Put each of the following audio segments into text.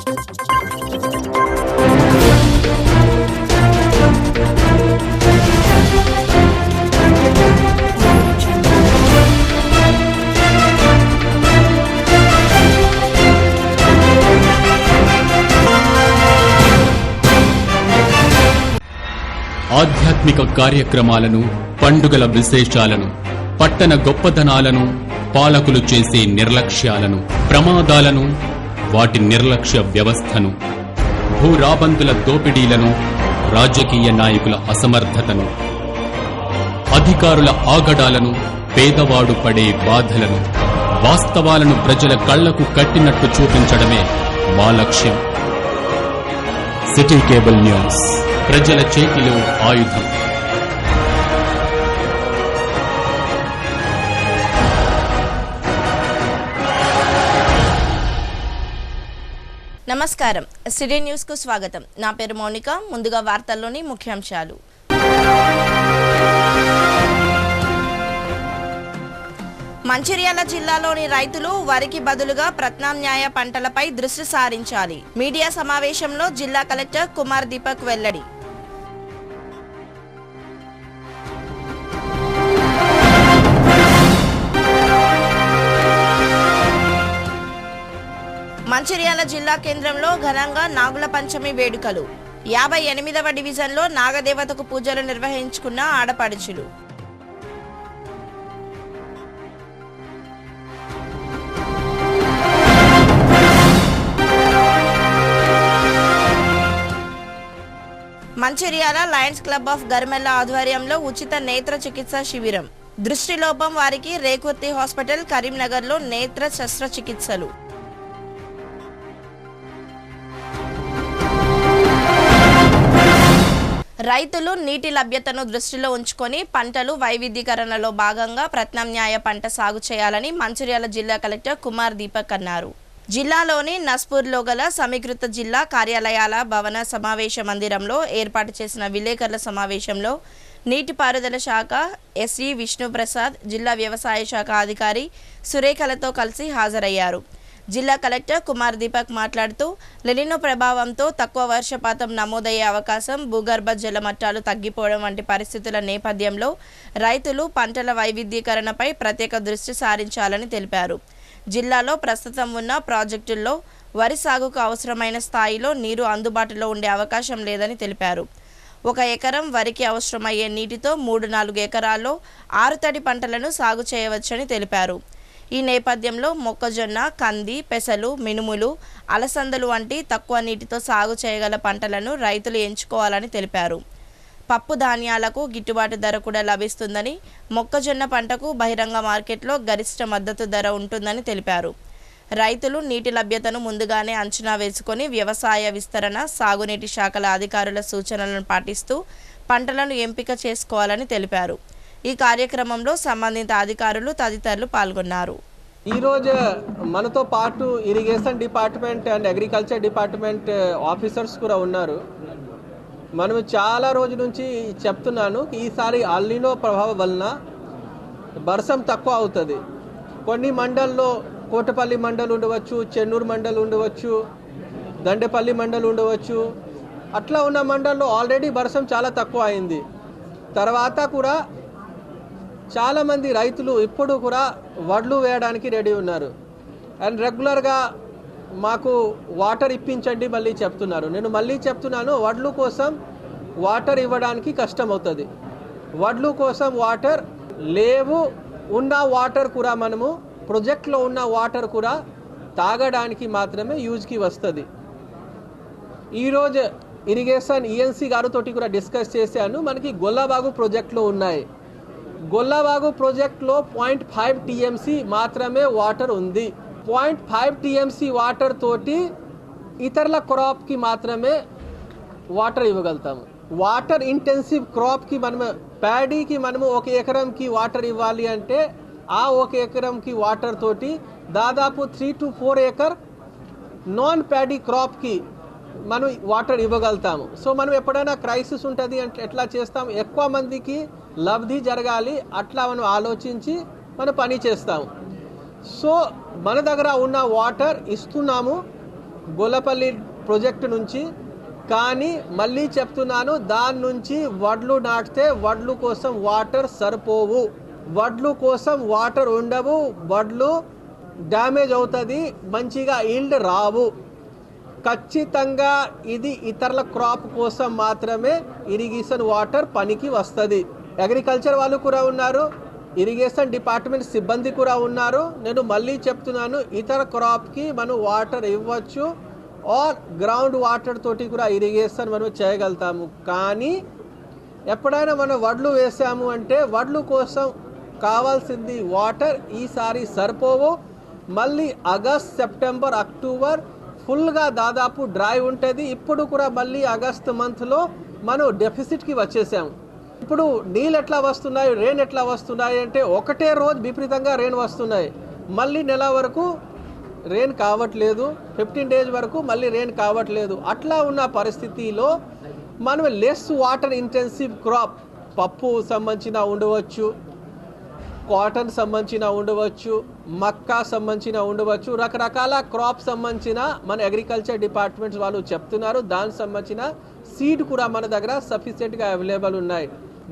ఆధ్యాత్మిక కార్యక్రమాలను, పండుగల విశేషాలను, పట్టణ గొప్పదనాలను, పాలకులు చేసే నిర్లక్ష్యాలను, ప్రమాదాలను, వాటి నిర్లక్ష్య వ్యవస్థను, భూరాబందుల దోపిడీలను, రాజకీయ నాయకుల అసమర్థతను, అధికారుల ఆగడాలను, పేదవాడు పడే బాధలను, వాస్తవాలను ప్రజల కళ్లకు కట్టినట్టు చూపించడమే మా లక్ష్యం. సిటీ కేబుల్ న్యూస్, ప్రజల చేతిలో ఆయుధం. నమస్కారం, సిటీ న్యూస్ కు స్వాగతం. నా పేరు మౌనిక. ముందుగా వార్తల్లోని ముఖ్యాంశాలు. మంచిర్యాల జిల్లాలోని రైతులు వరికి బదులుగా ప్రత్యామ్నాయ పంటలపై దృష్టి సారించాలి. మీడియా సమావేశంలో జిల్లా కలెక్టర్ కుమార్ దీపక్ వెల్లడి. మంచిర్యాల జిల్లా కేంద్రంలో ఘనంగా నాగుల పంచమి వేడుకలు. 58వ డివిజన్లో నాగదేవతకు పూజలు నిర్వహించుకున్న ఆడపడుచులు. మంచిర్యాల లయన్స్ క్లబ్ ఆఫ్ గర్మెల్ల ఆధ్వర్యంలో ఉచిత నేత్ర చికిత్స శిబిరం. దృష్టిలోపం వారికి రేకుర్తి హాస్పిటల్ కరీంనగర్లో నేత్ర శస్త్రచికిత్సలు. రైతులు నీటి లభ్యతను దృష్టిలో ఉంచుకొని పంటలు వైవిధ్యీకరణలో భాగంగా ప్రత్యామ్నాయ పంట సాగు చేయాలని మంచిర్యాల జిల్లా కలెక్టర్ కుమార్ దీపక్ అన్నారు. జిల్లాలోని నస్పూర్లో గల సమీకృత జిల్లా కార్యాలయాల భవన సమావేశ మందిరంలో ఏర్పాటు చేసిన విలేకరుల సమావేశంలో నీటిపారుదల శాఖ ఎస్ఈ విష్ణుప్రసాద్, జిల్లా వ్యవసాయ శాఖ అధికారి సురేఖలతో కలిసి హాజరయ్యారు. జిల్లా కలెక్టర్ కుమార్ దీపక్ మాట్లాడుతూ లెనినో ప్రభావంతో తక్కువ వర్షపాతం నమోదయ్యే అవకాశం, భూగర్భ జల మట్టాలు తగ్గిపోవడం వంటి పరిస్థితుల నేపథ్యంలో రైతులు పంటల వైవిధ్యీకరణపై ప్రత్యేక దృష్టి సారించాలని తెలిపారు. జిల్లాలో ప్రస్తుతం ఉన్న ప్రాజెక్టుల్లో వరి సాగుకు అవసరమైన స్థాయిలో నీరు అందుబాటులో ఉండే అవకాశం లేదని తెలిపారు. 1 ఎకరం వరికి అవసరమయ్యే నీటితో 3-4 ఎకరాల్లో ఆరుతడి పంటలను సాగు చేయవచ్చని తెలిపారు. ఈ నేపథ్యంలో మొక్కజొన్న, కంది, పెసలు, మినుములు, అలసందలు వంటి తక్కువ నీటితో సాగు చేయగల పంటలను రైతులు ఎంచుకోవాలని తెలిపారు. పప్పు ధాన్యాలకు గిట్టుబాటు ధర కూడా లభిస్తుందని, మొక్కజొన్న పంటకు బహిరంగ మార్కెట్లో గరిష్ట మద్దతు ధర ఉంటుందని తెలిపారు. రైతులు నీటి లభ్యతను ముందుగానే అంచనా వేసుకొని వ్యవసాయ విస్తరణ, సాగునీటి శాఖల అధికారుల సూచనలను పాటిస్తూ పంటలను ఎంపిక చేసుకోవాలని తెలిపారు. ఈ కార్యక్రమంలో సంబంధిత అధికారులు తదితరులు పాల్గొన్నారు. ఈరోజు మనతో పాటు irrigation department and agriculture department officers కూడా ఉన్నారు. మనం చాలా రోజుల నుంచి చెప్తున్నాను, ఈసారి అల్లినో ప్రభావం వలన వర్షం తక్కువ అవుతుంది. కొన్ని మండల్లో కోటపల్లి మండల్ ఉండవచ్చు, చెన్నూరు మండల్ ఉండవచ్చు, దండేపల్లి మండల్ ఉండవచ్చు. అట్లా ఉన్న మండల్లో ఆల్రెడీ వర్షం చాలా తక్కువ అయింది. తర్వాత కూడా చాలామంది రైతులు ఇప్పుడు కూడా వడ్లు వేయడానికి రెడీ ఉన్నారు. అండ్ రెగ్యులర్గా మాకు వాటర్ ఇప్పించండి మళ్ళీ చెప్తున్నారు. నేను మళ్ళీ చెప్తున్నాను, వడ్లు కోసం వాటర్ ఇవ్వడానికి కష్టం అవుతుంది. వడ్లు కోసం వాటర్ లేవు. ఉన్న వాటర్ కూడా మనము ప్రాజెక్ట్లో ఉన్న వాటర్ కూడా తాగడానికి మాత్రమే యూజ్కి వస్తుంది. ఈరోజు ఇరిగేషన్ ఈఎన్సీ గారితోటి కూడా డిస్కస్ చేశాను. మనకి గొల్లబాగు ప్రాజెక్ట్లో ఉన్నాయి. గొల్లబాగు ప్రాజెక్ట్లో 0.5 టీఎంసీ మాత్రమే వాటర్ ఉంది. 0.5 టీఎంసీ వాటర్ తోటి ఇతరుల క్రాప్కి మాత్రమే వాటర్ ఇవ్వగలుగుతాము. వాటర్ ఇంటెన్సివ్ క్రాప్కి మనము ప్యాడీకి మనము 1 ఎకరంకి వాటర్ ఇవ్వాలి అంటే ఆ 1 ఎకరంకి వాటర్ తోటి దాదాపు 3 to 4 ఎకర్ నాన్ ప్యాడీ క్రాప్కి మనం వాటర్ ఇవ్వగలుగుతాము. సో మనం ఎప్పుడైనా క్రైసిస్ ఉంటుంది అంటే ఎట్లా చేస్తాం, ఎక్కువ మందికి లబ్ధి జరగాలి, అట్లా మనం ఆలోచించి మనం పని చేస్తాము. సో మన దగ్గర ఉన్న వాటర్ ఇస్తున్నాము. గొల్లపల్లి ప్రాజెక్టు నుంచి. కానీ మళ్ళీ చెప్తున్నాను, దాని నుంచి వడ్లు నాటితే వడ్లు కోసం వాటర్ సరిపోవు, వడ్లు కోసం వాటర్ ఉండవు, వడ్లు డ్యామేజ్ అవుతుంది, మంచిగా ఈల్డ్ రావు. ఖచ్చితంగా ఇది ఇతరుల క్రాప్ కోసం మాత్రమే ఇరిగేషన్ వాటర్ పనికి వస్తుంది. అగ్రికల్చర్ వాళ్ళు కూడా ఉన్నారు, ఇరిగేషన్ డిపార్ట్మెంట్ సిబ్బంది కూడా ఉన్నారు. నేను మళ్ళీ చెప్తున్నాను, ఇతర క్రాప్కి మనం వాటర్ ఇవ్వచ్చు, ఆర్ గ్రౌండ్ వాటర్ తోటి కూడా ఇరిగేషన్ మనం చేయగలుగుతాము. కానీ ఎప్పుడైనా మనం వడ్లు వేసాము అంటే వడ్లు కోసం కావాల్సింది వాటర్ ఈసారి సరిపోవు. మళ్ళీ ఆగస్ట్, సెప్టెంబర్, అక్టోబర్ ఫుల్గా దాదాపు డ్రై ఉంటుంది. ఇప్పుడు కూడా మళ్ళీ ఆగస్ట్ మంత్లో మనం డెఫిసిట్కి వచ్చేసాము. ఇప్పుడు నీళ్ళు ఎట్లా వస్తున్నాయి, రెయిన్ ఎట్లా వస్తున్నాయి అంటే ఒకటే రోజు విపరీతంగా రెయిన్ వస్తున్నాయి, మళ్ళీ నెల వరకు రెయిన్ కావట్లేదు, 15 డేస్ వరకు మళ్ళీ రెయిన్ కావట్లేదు. అట్లా ఉన్న పరిస్థితిలో మనం లెస్ వాటర్ ఇంటెన్సివ్ క్రాప్, పప్పు సంబంధించిన ఉండవచ్చు, కాటన్ సంబంధించిన ఉండవచ్చు, మక్కా సంబంధించిన ఉండవచ్చు, రకరకాల క్రాప్ సంబంధించిన మన అగ్రికల్చర్ డిపార్ట్మెంట్స్ వాళ్ళు చెప్తున్నారు. దానికి సంబంధించిన సీడ్ కూడా మన దగ్గర సఫిషియెంట్గా అవైలబుల్ ఉన్నాయి.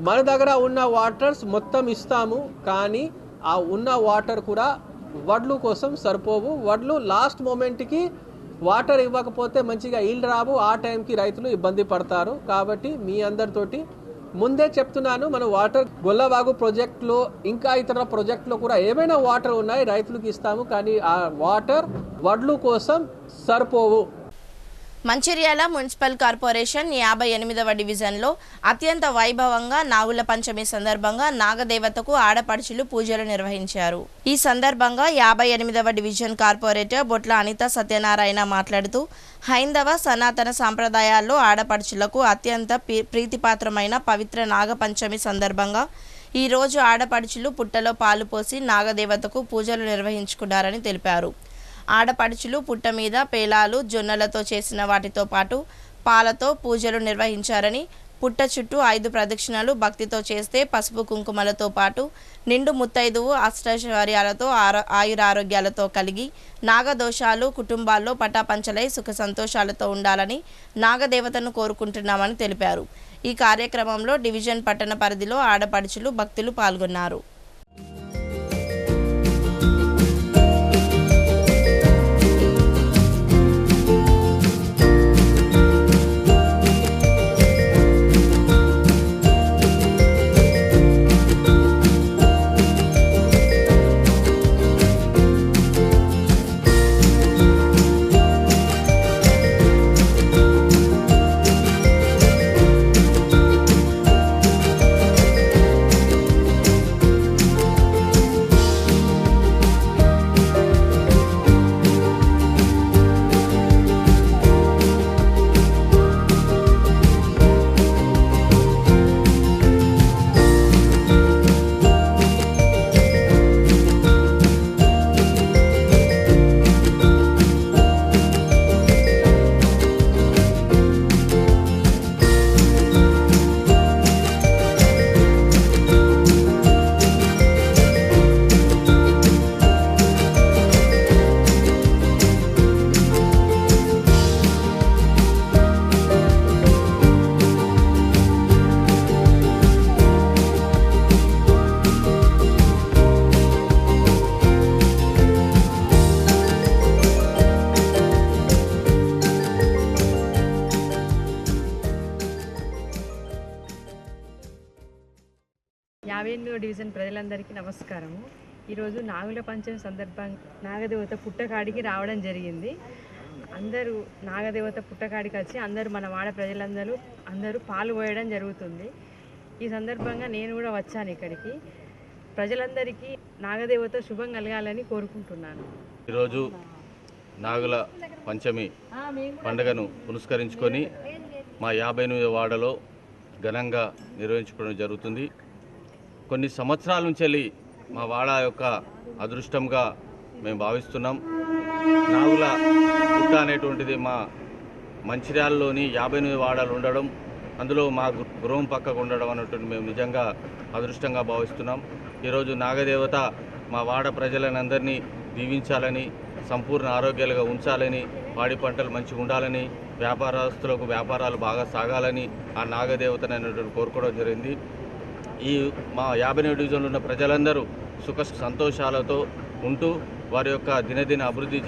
మన దగ్గర ఉన్న వాటర్స్ మొత్తం ఇస్తాము, కానీ ఆ ఉన్న వాటర్ కూడా వడ్లు కోసం సరిపోవు. వడ్లు లాస్ట్ మూమెంట్కి వాటర్ ఇవ్వకపోతే మంచిగా ఈల్డ్ రావు, ఆ టైంకి రైతులు ఇబ్బంది పడతారు. కాబట్టి మీ అందరితోటి ముందే చెప్తున్నాను, మన వాటర్ గొల్లవాగు ప్రాజెక్టులో ఇంకా ఇతర ప్రాజెక్టులో కూడా ఏమైనా వాటర్ ఉన్నాయి రైతులకు ఇస్తాము, కానీ ఆ వాటర్ వడ్లు కోసం సరిపోవు. మంచిర్యాల మున్సిపల్ కార్పొరేషన్ 58వ డివిజన్లో అత్యంత వైభవంగా నాగుల పంచమి సందర్భంగా నాగదేవతకు ఆడపడుచులు పూజలు నిర్వహించారు. ఈ సందర్భంగా 58వ డివిజన్ కార్పొరేటర్ బొట్ల అనిత సత్యనారాయణ మాట్లాడుతూ, హైందవ సనాతన సాంప్రదాయాల్లో ఆడపడుచులకు అత్యంత ప్రీతిపాత్రమైన పవిత్ర నాగపంచమి సందర్భంగా ఈరోజు ఆడపడుచులు పుట్టలో పాలు పోసి నాగదేవతకు పూజలు నిర్వహించుకున్నారని తెలిపారు. ఆడపడుచులు పుట్ట మీద పేలాలు, జొన్నలతో చేసిన వాటితో పాటు పాలతో పూజలు నిర్వహించారని, పుట్ట చుట్టూ 5 ప్రదక్షిణలు భక్తితో చేస్తే పసుపు కుంకుమలతో పాటు నిండు ముత్తైదువు అష్టైశ్వర్యాలతో ఆయురారోగ్యాలతో కలిగి నాగదోషాలు కుటుంబాల్లో పటాపంచలై సుఖ సంతోషాలతో ఉండాలని నాగదేవతను కోరుకుంటున్నామని తెలిపారు. ఈ కార్యక్రమంలో డివిజన్ పట్టణ పరిధిలో ఆడపడుచులు భక్తులు పాల్గొన్నారు. డివిజన్ ప్రజలందరికీ నమస్కారము. ఈరోజు నాగుల పంచమి సందర్భంగా నాగదేవత పుట్టకాడికి రావడం జరిగింది. అందరూ నాగదేవత పుట్టకాడికి వచ్చి మన వాడ ప్రజలందరూ పాలు పోయడం జరుగుతుంది. ఈ సందర్భంగా నేను కూడా వచ్చాను ఇక్కడికి. ప్రజలందరికీ నాగదేవత శుభం కలగాలని కోరుకుంటున్నాను. ఈరోజు నాగుల పంచమి పండుగను పురస్కరించుకొని మా 58వ వార్డులో ఘనంగా నిర్వహించుకోవడం జరుగుతుంది. కొన్ని సంవత్సరాల నుంచి మా వాడ యొక్క అదృష్టంగా మేము భావిస్తున్నాం. నాగుల పుట్ట అనేటువంటిది మా మంచిర్యాలలోని 58 వార్డులు ఉండడం, అందులో మా గృహం పక్కకు ఉండడం అనేటువంటి మేము నిజంగా అదృష్టంగా భావిస్తున్నాం. ఈరోజు నాగదేవత మా వాడ ప్రజలందరినీ దీవించాలని, సంపూర్ణ ఆరోగ్యాలుగా ఉంచాలని పాడి పంటలు మంచిగా ఉండాలని, వ్యాపారస్తులకు వ్యాపారాలు బాగా సాగాలని ఆ నాగదేవతని అనేటువంటి కోరుకోవడం జరిగింది. ఈ మా 59 డివిజన్లో ఉన్న ప్రజలందరూ సుఖ సంతోషాలతో ఉంటూ వారి యొక్క దినదిన అభివృద్ధి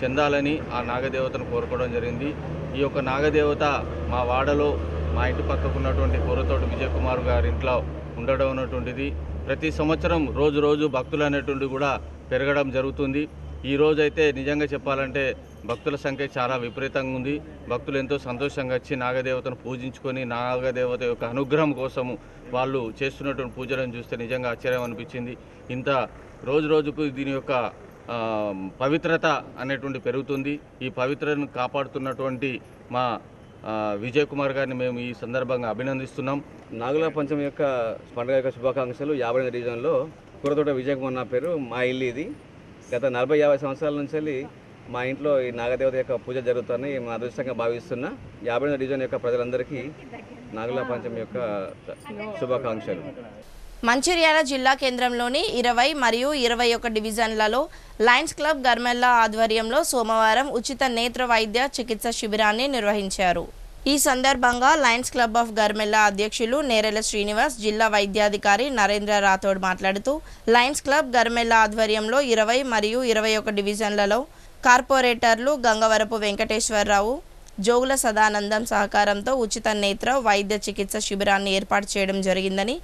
చెందాలని ఆ నాగదేవతను కోరుకోవడం జరిగింది. ఈ యొక్క నాగదేవత మా వాడలో మా ఇంటి పక్కకు ఉన్నటువంటి కూరతోటి విజయ్ కుమార్ గారి ఇంట్లో ఉండడం అనేటువంటిది ప్రతి సంవత్సరం రోజు భక్తులు అనేటువంటి కూడా పెరగడం జరుగుతుంది. ఈ రోజైతే నిజంగా చెప్పాలంటే భక్తుల సంఖ్య చాలా విపరీతంగా ఉంది. భక్తులు ఎంతో సంతోషంగా వచ్చి నాగదేవతను పూజించుకొని నాగదేవత యొక్క అనుగ్రహం కోసము వాళ్ళు చేస్తున్నటువంటి పూజలను చూస్తే నిజంగా ఆశ్చర్యం అనిపించింది. ఇంత రోజుకు దీని యొక్క పవిత్రత అనేటువంటి పెరుగుతుంది. ఈ పవిత్రతను కాపాడుతున్నటువంటి మా విజయ్ కుమార్ గారిని మేము ఈ సందర్భంగా అభినందిస్తున్నాం. నాగుల పంచమి యొక్క పండుగ యొక్క శుభాకాంక్షలు. 59 డివిజన్లో కూరతోట విజయ్ కుమార్ నా పేరు. మా ఇల్లు ఇది. గత 40-50 సంవత్సరాల నుంచి మా ఇంట్లో ఈ నాగదేవత యొక్క పూజ జరుగుతుందని మా అదృష్టంగా భావిస్తున్నా. 59 డివిజన్ యొక్క ప్రజలందరికీ నాగుల పంచమి యొక్క శుభాకాంక్షలు. మంచిర్యాల జిల్లా కేంద్రంలోని 20 మరియు 21 డివిజన్లలో లయన్స్ క్లబ్ గర్మెల్లా ఆధ్వర్యంలో సోమవారం ఉచిత నేత్ర వైద్య చికిత్స శిబిరాన్ని నిర్వహించారు. ఈ సందర్భంగా లయన్స్ క్లబ్ ఆఫ్ గర్మెల్లా అధ్యక్షులు నేరెల శ్రీనివాస్, జిల్లా వైద్యాధికారి నరేంద్ర రాథోడ్ మాట్లాడుతూ లయన్స్ క్లబ్ గర్మెల్లా ఆధ్వర్యంలో 20 మరియు 21 డివిజన్లలో కార్పొరేటర్లు గంగవరపు వెంకటేశ్వరరావు, జోగుల సదానందం సహకారంతో ఉచిత నేత్ర వైద్య చికిత్స శిబిరాన్ని ఏర్పాటు చేయడం జరిగిందని,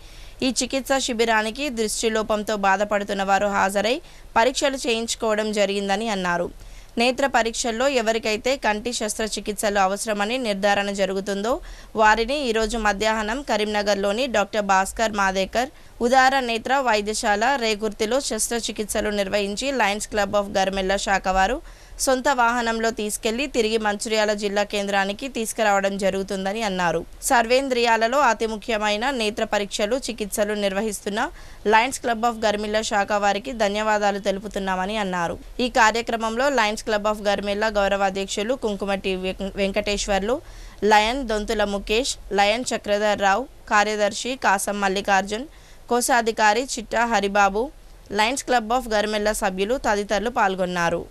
ఈ చికిత్సా శిబిరానికి దృష్టిలోపంతో బాధపడుతున్న వారు హాజరై పరీక్షలు చేయించుకోవడం జరిగిందని అన్నారు. నేత్ర పరీక్షల్లో ఎవరికైతే కంటి శస్త్రచికిత్సలు అవసరమని నిర్ధారణ జరుగుతుందో వారిని ఈరోజు మధ్యాహ్నం కరీంనగర్లోని డాక్టర్ భాస్కర్ మాదేకర్ ఉదార నేత్ర వైద్యశాల రేకుర్తిలో శస్త్రచికిత్సలు నిర్వహించి లయన్స్ క్లబ్ ఆఫ్ గర్మెల్లా శాఖ వారు సొంత వాహనంలో తీసుకెళ్లి తిరిగి మంచిర్యాల జిల్లా కేంద్రానికి తీసుకురావడం జరుగుతుందని అన్నారు. సర్వేంద్రియాలలో అతి ముఖ్యమైన నేత్ర పరీక్షలు చికిత్సలు నిర్వహిస్తున్న లయన్స్ క్లబ్ ఆఫ్ గర్మెల్లా శాఖ వారికి ధన్యవాదాలు తెలుపుతున్నామని అన్నారు. ఈ కార్యక్రమంలో లయన్స్ క్లబ్ ఆఫ్ గర్మెల్లా గౌరవ అధ్యక్షులు కుంకుమటి వెంకటేశ్వర్లు, లయన్ దొంతుల ముఖేష్, లయన్ చక్రధర్ రావు, కార్యదర్శి కాసం మల్లికార్జున్, కోశాధికారి చిట్టా Haribabu, Lions Club of Garmella సభ్యులు తదితరులు పాల్గొన్నారు.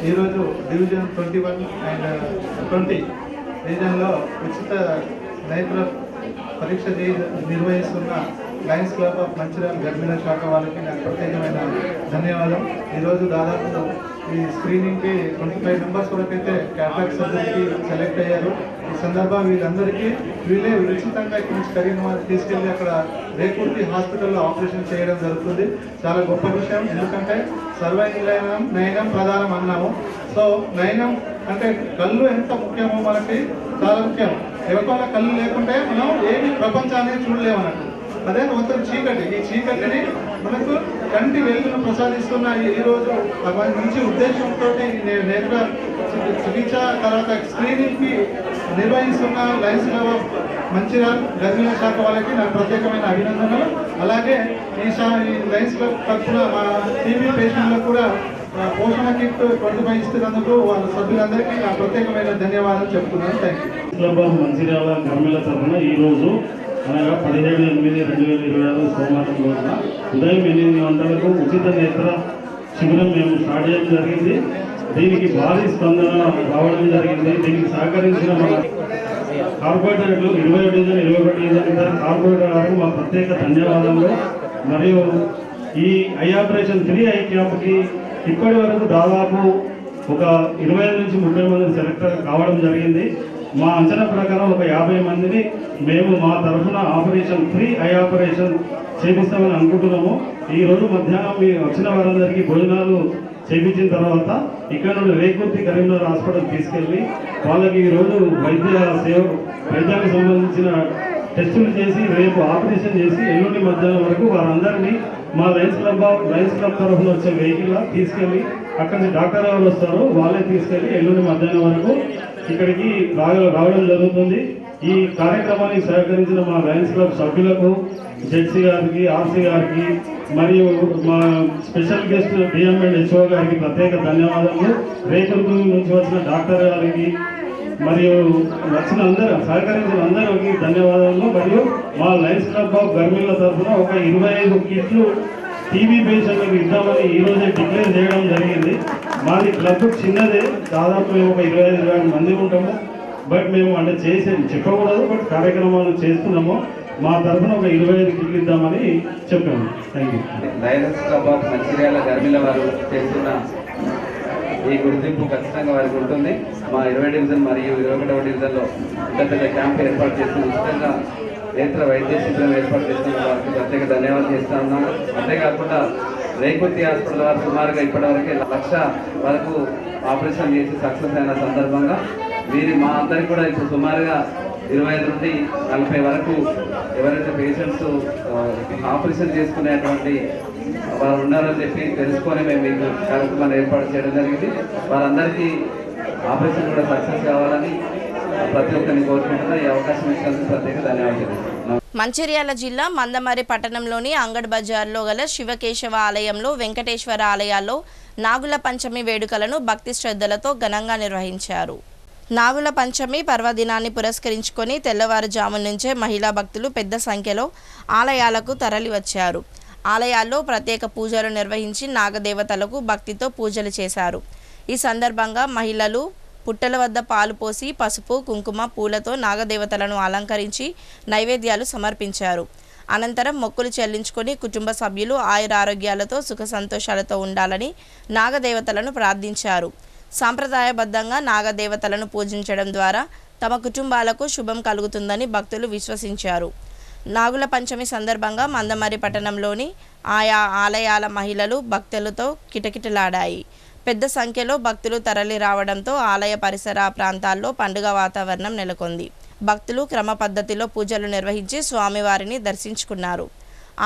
ఈరోజు డివిజన్ 21 అండ్ 20 డివిజన్లో ఉచిత నేత్ర పరీక్ష నిర్వహిస్తున్న లయన్స్ క్లబ్ ఆఫ్ మంచిర్యాల గర్భిణీ శాఖ వాళ్ళకి నాకు ప్రత్యేకమైన ధన్యవాదం. ఈరోజు దాదాపు ఈ స్క్రీనింగ్కి 25 మెంబర్స్ వరకైతే క్యాటరాక్ట్ సర్జరీకి సెలెక్ట్ అయ్యారు. ఈ సందర్భంగా వీళ్ళందరికీ వీళ్ళే ఉచితంగా ఇక్కడి నుంచి కరీంనగర్ తీసుకెళ్ళి అక్కడ రేకుర్తి హాస్పిటల్లో ఆపరేషన్ చేయడం జరుగుతుంది. చాలా గొప్ప విషయం. ఎందుకంటే సర్వైనయం నయనం ప్రధానం అన్నాము. సో నయనం అంటే కళ్ళు ఎంత ముఖ్యమో మనకి చాలా ముఖ్యం. ఎవరికైనా కళ్ళు లేకుంటే మనం ఏమి ప్రపంచాన్ని చూడలేమన్నట్టు. అదే మొత్తం చీకటి, ఈ చీకటిని మనకు కంటి వెలుగును ప్రసాదిస్తున్న ఈరోజు మంచి ఉద్దేశంతో నేత్ర చికిత్స తర్వాత స్క్రీనింగ్కి నిర్వహిస్తున్న లయన్స్ క్లబ్ ఆఫ్ మంచిర్యాల గర్భిణీ శాఖ వాళ్ళకి నా ప్రత్యేకమైన అభినందనలు. అలాగే ఈ లయన్స్ క్లబ్ తరఫున మా టీవీ పేషెంట్లకు కూడా పోషణ కిట్ 25 ఇస్తున్నందుకు వాళ్ళ సభ్యులందరికీ నా ప్రత్యేకమైన ధన్యవాదాలు చెప్తున్నాను. Thank you. Club of Mancherial గర్భిణీల తరఫున ఈరోజు అనగా 17/8/2026 సోమవారం రోజున ఉదయం 8 గంటలకు ఉచిత నేత్ర శిబిరం మేము స్టార్ట్ చేయడం జరిగింది. దీనికి భారీ స్పందన రావడం జరిగింది. దీనికి సహకరించిన మన కార్పొరేటర్లు 20 డివిజన్ 21 డివిజన్ కార్పొరేటర్ గారు మా ప్రత్యేక ధన్యవాదాలు. మరియు ఈ ఐ ఆపరేషన్ 3 ఐ క్యాంప్కి ఇప్పటి వరకు దాదాపు ఒక 25 నుంచి 30 మంది సెలెక్ట్ కావడం జరిగింది. మా అంచనా ప్రకారం ఒక 50 మందిని మేము మా తరఫున ఆపరేషన్ 3 ఐ ఆపరేషన్ చేపిస్తామని అనుకుంటున్నాము. ఈరోజు మధ్యాహ్నం మీరు వచ్చిన వారందరికీ భోజనాలు చేయించిన తర్వాత ఇక్కడ నుండి రేకుర్తి కరీంనగర్ హాస్పిటల్ తీసుకెళ్ళి వాళ్ళకి ఈరోజు వైద్యానికి సంబంధించిన టెస్టులు చేసి రేపు ఆపరేషన్ చేసి ఎల్లుండి మధ్యాహ్నం వరకు వారందరినీ మా లయన్స్ క్లబ్ తరఫున వచ్చే వెహికల్ తీసుకెళ్ళి అక్కడి నుంచి డాక్టర్ ఎవరు వస్తారో వాళ్ళే తీసుకెళ్ళి ఎల్లుండి మధ్యాహ్నం వరకు ఇక్కడికి రావడం జరుగుతుంది. ఈ కార్యక్రమానికి సహకరించిన మా లయన్స్ క్లబ్ సభ్యులకు, జెడ్సీ గారికి, ఆర్సీ గారికి మరియు మా స్పెషల్ గెస్ట్ డిఎంఎండ్ హెచ్ఓ గారికి ప్రత్యేక ధన్యవాదాలు. రేకుర్తి నుంచి వచ్చిన డాక్టర్ గారికి మరియు సహకరించిన అందరికీ ధన్యవాదాలు. మరియు మా లయన్స్ క్లబ్ ఆఫ్ గర్మిల్ల తరఫున ఒక 25 కిట్లు టీబీ పేషెంట్లకు ఇద్దామని ఈరోజే డిక్లేర్ చేయడం జరిగింది. మాది క్లబ్ చిన్నదే, దాదాపు మేము ఒక 25-20 మంది ఉంటాము. బట్ మేము అంటే చెప్పకూడదు, బట్ కార్యక్రమాలు చేస్తున్నాము. మా తరఫున ఒక 25 కిట్లు ఇద్దామని చెప్పాము. Thank you. Lions Club of Mancherial గర్మిల వారు చేస్తున్న ఈ గుర్తింపు ఖచ్చితంగా వారికి ఉంటుంది. మా 20 డివిజన్ మరియు 21వ డివిజన్లో పెద్ద క్యాంప్ ఏర్పాటు చేసి ఉచితంగా నేత్ర వైద్య శిబిరం ఏర్పాటు చేసిన వారికి ప్రత్యేక ధన్యవాదాలు చేస్తూ ఉన్నాము. అంతేకాకుండా రేకుర్తి హాస్పిటల్ వారు సుమారుగా ఇప్పటివరకు 1,00,000 వరకు ఆపరేషన్ చేసి సక్సెస్ అయిన సందర్భంగా మా అందరికీ కూడా ఇప్పుడు సుమారుగా 25 నుండి 40 వరకు ఎవరైతే పేషెంట్స్ ఆపరేషన్ చేసుకునేటువంటి వారు ఉన్నారని చెప్పి తెలుసుకొని మేము మీకు కార్యక్రమాన్ని ఏర్పాటు చేయడం జరిగింది. వారందరికీ ఆపరేషన్ కూడా సక్సెస్ కావాలని ప్రతి ఒక్కరిని కోరుకుంటున్నా. ఈ అవకాశం ఇచ్చినందుకు ప్రత్యేక ధన్యవాదాలు. మంచిర్యాల జిల్లా మందమర్రి పట్టణంలోని అంగడ్ బజార్లో గల శివకేశవ ఆలయంలో, వెంకటేశ్వర ఆలయాల్లో నాగుల పంచమి వేడుకలను భక్తి శ్రద్ధలతో ఘనంగా నిర్వహించారు. నాగుల పంచమి పర్వదినాన్ని పురస్కరించుకొని తెల్లవారుజాము నుంచే మహిళా భక్తులు పెద్ద సంఖ్యలో ఆలయాలకు తరలివచ్చారు. ఆలయాల్లో ప్రత్యేక పూజలు నిర్వహించి నాగదేవతలకు భక్తితో పూజలు చేశారు. ఈ సందర్భంగా మహిళలు పుట్టల వద్ద పాలు పోసి పసుపు, కుంకుమ, పూలతో నాగదేవతలను అలంకరించి నైవేద్యాలు సమర్పించారు. అనంతరం మొక్కులు చెల్లించుకొని కుటుంబ సభ్యులు ఆయురారోగ్యాలతో సుఖ సంతోషాలతో ఉండాలని నాగదేవతలను ప్రార్థించారు. సాంప్రదాయబద్ధంగా నాగదేవతలను పూజించడం ద్వారా తమ కుటుంబాలకు శుభం కలుగుతుందని భక్తులు విశ్వసించారు. నాగుల పంచమి సందర్భంగా మందమర్రి పట్టణంలోని ఆయా ఆలయాల మహిళలు భక్తులతో కిటకిటలాడాయి. పెద్ద సంఖ్యలో భక్తులు తరలి రావడంతో ఆలయ పరిసర ప్రాంతాల్లో పండుగ వాతావరణం నెలకొంది. భక్తులు క్రమ పద్ధతిలో పూజలు నిర్వహించి స్వామివారిని దర్శించుకున్నారు.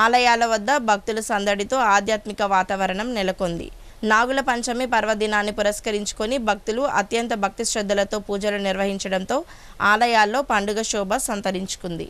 ఆలయాల వద్ద భక్తుల సందడితో ఆధ్యాత్మిక వాతావరణం నెలకొంది. నాగుల పంచమి పర్వదినాన్ని పురస్కరించుకొని భక్తులు అత్యంత భక్తి శ్రద్ధలతో పూజలు నిర్వహించడంతో ఆలయాల్లో పండుగ శోభ సంతరించుకుంది.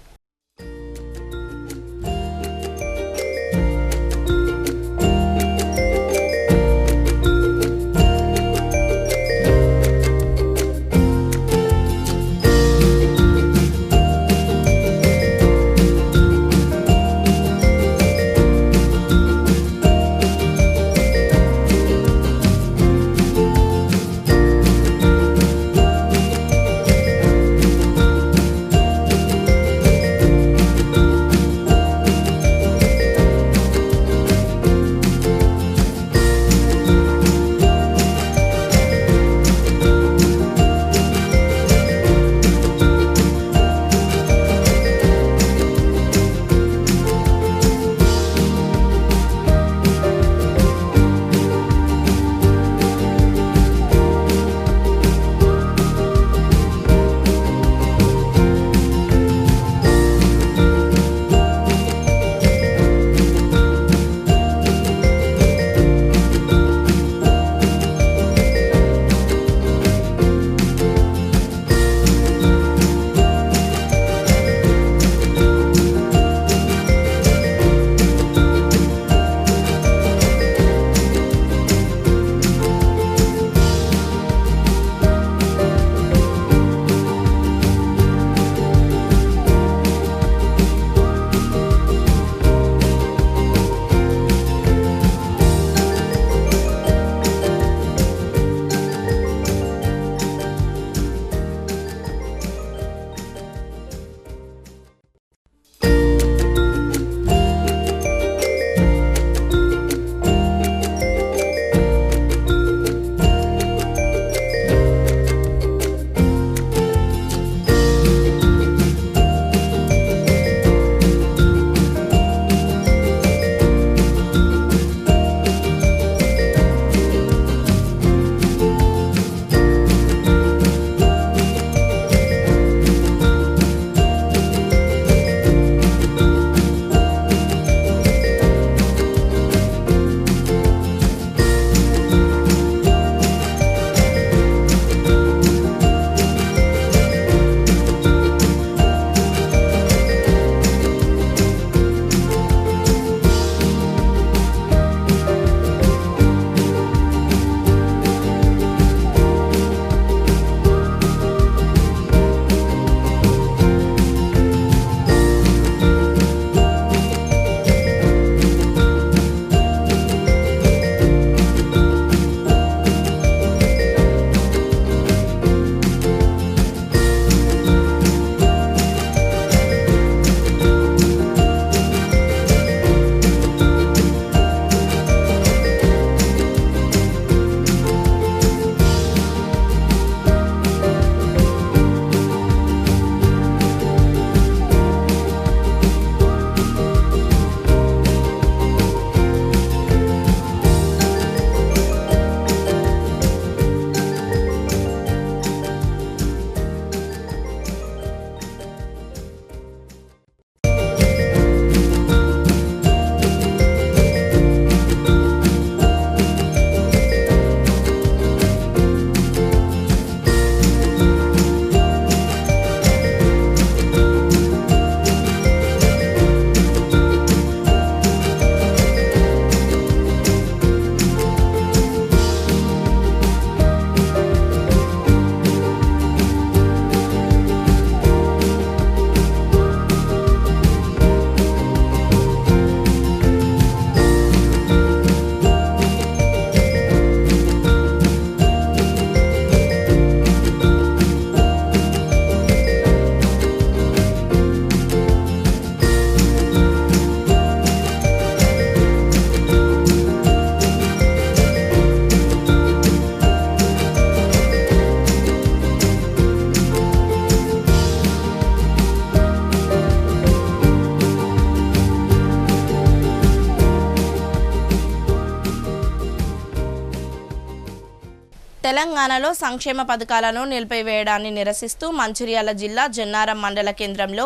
తెలంగాణలో సంక్షేమ పథకాలను నిలిపివేయడాన్ని నిరసిస్తూ మంచిర్యాల జిల్లా జన్నారం మండల కేంద్రంలో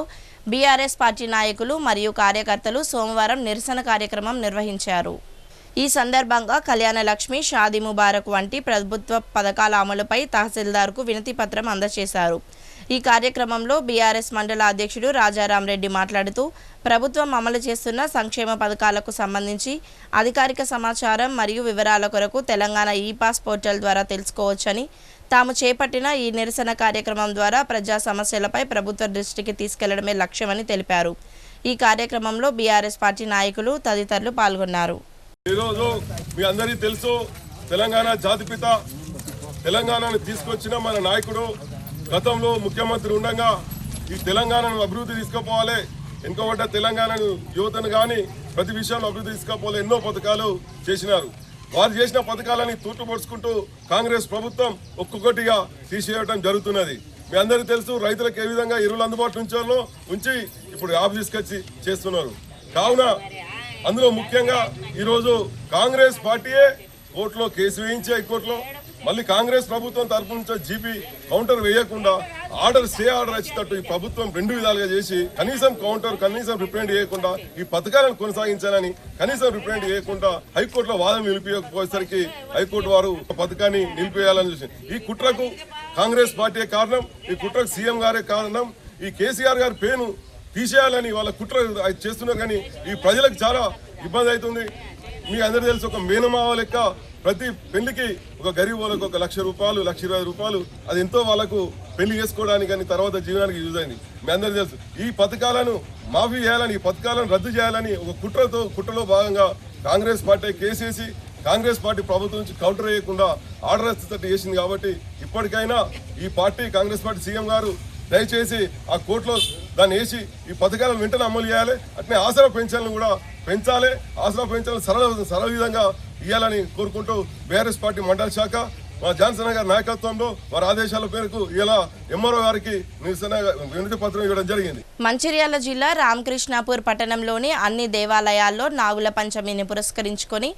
బీఆర్ఎస్ పార్టీ నాయకులు మరియు కార్యకర్తలు సోమవారం నిరసన కార్యక్రమం నిర్వహించారు. ఈ సందర్భంగా కళ్యాణ లక్ష్మి, షాదీ ముబారక్ వంటి ప్రభుత్వ పథకాల అమలుపై తహసీల్దార్కు వినతి పత్రం అందజేశారు. ఈ కార్యక్రమంలో బీఆర్ఎస్ మండల అధ్యక్షుడు రాజారాం రెడ్డి మాట్లాడుతూ ప్రభుత్వం అమలు చేస్తున్న సంక్షేమ పథకాలకు సంబంధించి అధికారిక సమాచారం మరియు వివరాల కొరకు తెలంగాణ ఈ-పాస్ పోర్టల్ ద్వారా తెలుసుకోవచ్చని, తాము చేపట్టిన ఈ నిరసన కార్యక్రమం ద్వారా ప్రజా సమస్యలపై ప్రభుత్వ దృష్టికి తీసుకెళ్లడమే లక్ష్యమని తెలిపారు. ఈ కార్యక్రమంలో బీఆర్ఎస్ పార్టీ నాయకులు తదితరులు పాల్గొన్నారు. ఈరోజు మీ అందరికీ తెలుసు, తెలంగాణ జాతిపిత, తెలంగాణను తీసుకొచ్చిన మన నాయకుడు, గతంలో ముఖ్యమంత్రి ఉండగా ఈ తెలంగాణను అభివృద్ధి తీసుకుపోవాలి, వెనుకబడ్డ తెలంగాణను యువతను కానీ ప్రతి విషయంలో అభివృద్ధి తీసుకుపోవాలి, ఎన్నో పథకాలు చేసినారు. వారు చేసిన పథకాలని తూట్టుపడుచుకుంటూ కాంగ్రెస్ ప్రభుత్వం ఒక్కొక్కటిగా తీసేయడం జరుగుతున్నది. మీ అందరికీ తెలుసు, రైతులకు ఏ విధంగా ఎరువులు అందుబాటులో ఉంచి ఇప్పుడు యాప్ తీసుకొచ్చి చేస్తున్నారు. కావున అందులో ముఖ్యంగా ఈరోజు కాంగ్రెస్ పార్టీయే కోర్టులో కేసు వేయించి హైకోర్టులో మళ్ళీ కాంగ్రెస్ ప్రభుత్వం తరఫు నుంచి జీపీ కౌంటర్ వేయకుండా స్టే ఆర్డర్ వచ్చేటట్టు ఈ ప్రభుత్వం రెండు విధాలుగా చేసి కనీసం రిప్రజెంట్ చేయకుండా ఈ పథకాలను కొనసాగించాలని కనీసం రిప్రజెంట్ చేయకుండా హైకోర్టులో వాదన నిలిపిపోయేసరికి హైకోర్టు వారు పథకాన్ని నిలిపేయాలని చూసి ఈ కుట్రకు కాంగ్రెస్ పార్టీ కారణం, ఈ కుట్రకు సీఎం గారే కారణం. ఈ కేసీఆర్ గారి పేను తీసేయాలని వాళ్ళ కుట్ర చేస్తున్నారు, కానీ ఈ ప్రజలకు చాలా ఇబ్బంది అవుతుంది. మీకు అందరూ తెలుసు, ఒక మేనమావ లెక్క ప్రతి పెళ్లికి ఒక గరీబ్ వాళ్ళకు 1,00,000 రూపాయలు, 1,20,000 రూపాయలు, అది ఎంతో వాళ్ళకు పెళ్లి చేసుకోవడానికి కానీ తర్వాత జీవనానికి యూజ్ అయింది. మీ అందరూ తెలుసు, ఈ పథకాలను మాఫీ చేయాలని, ఈ పథకాలను రద్దు చేయాలని ఒక కుట్రలో భాగంగా కాంగ్రెస్ పార్టీ కేసేసి కాంగ్రెస్ పార్టీ ప్రభుత్వం నుంచి కౌంటర్ వేయకుండా ఆర్డర్ వచ్చేటట్టు చేసింది. కాబట్టి ఇప్పటికైనా ఈ పార్టీ కాంగ్రెస్ పార్టీ సీఎం గారు దయచేసి ఆ కోర్టులో దాన్ని వేసి ఈ పథకాలను వెంటనే అమలు చేయాలి. అట్నే ఆసరా పెన్షన్లు కూడా పెంచాలి. ఆసరా పెన్షన్లు సరళ విధంగా ఇవ్వాలని కోరుకుంటూ బీఆర్ఎస్ పార్టీ మండల శాఖ మా జాన్సన్ గారి నాయకత్వంలో వారి ఆదేశాల మేరకు ఇలా ఎంఆర్ఓ గారికి వినతి పత్రం ఇవ్వడం జరిగింది. మంచిర్యాల జిల్లా రామకృష్ణాపూర్ పట్టణంలోని అన్ని దేవాలయాల్లో నాగుల పంచమిని పురస్కరించుకొని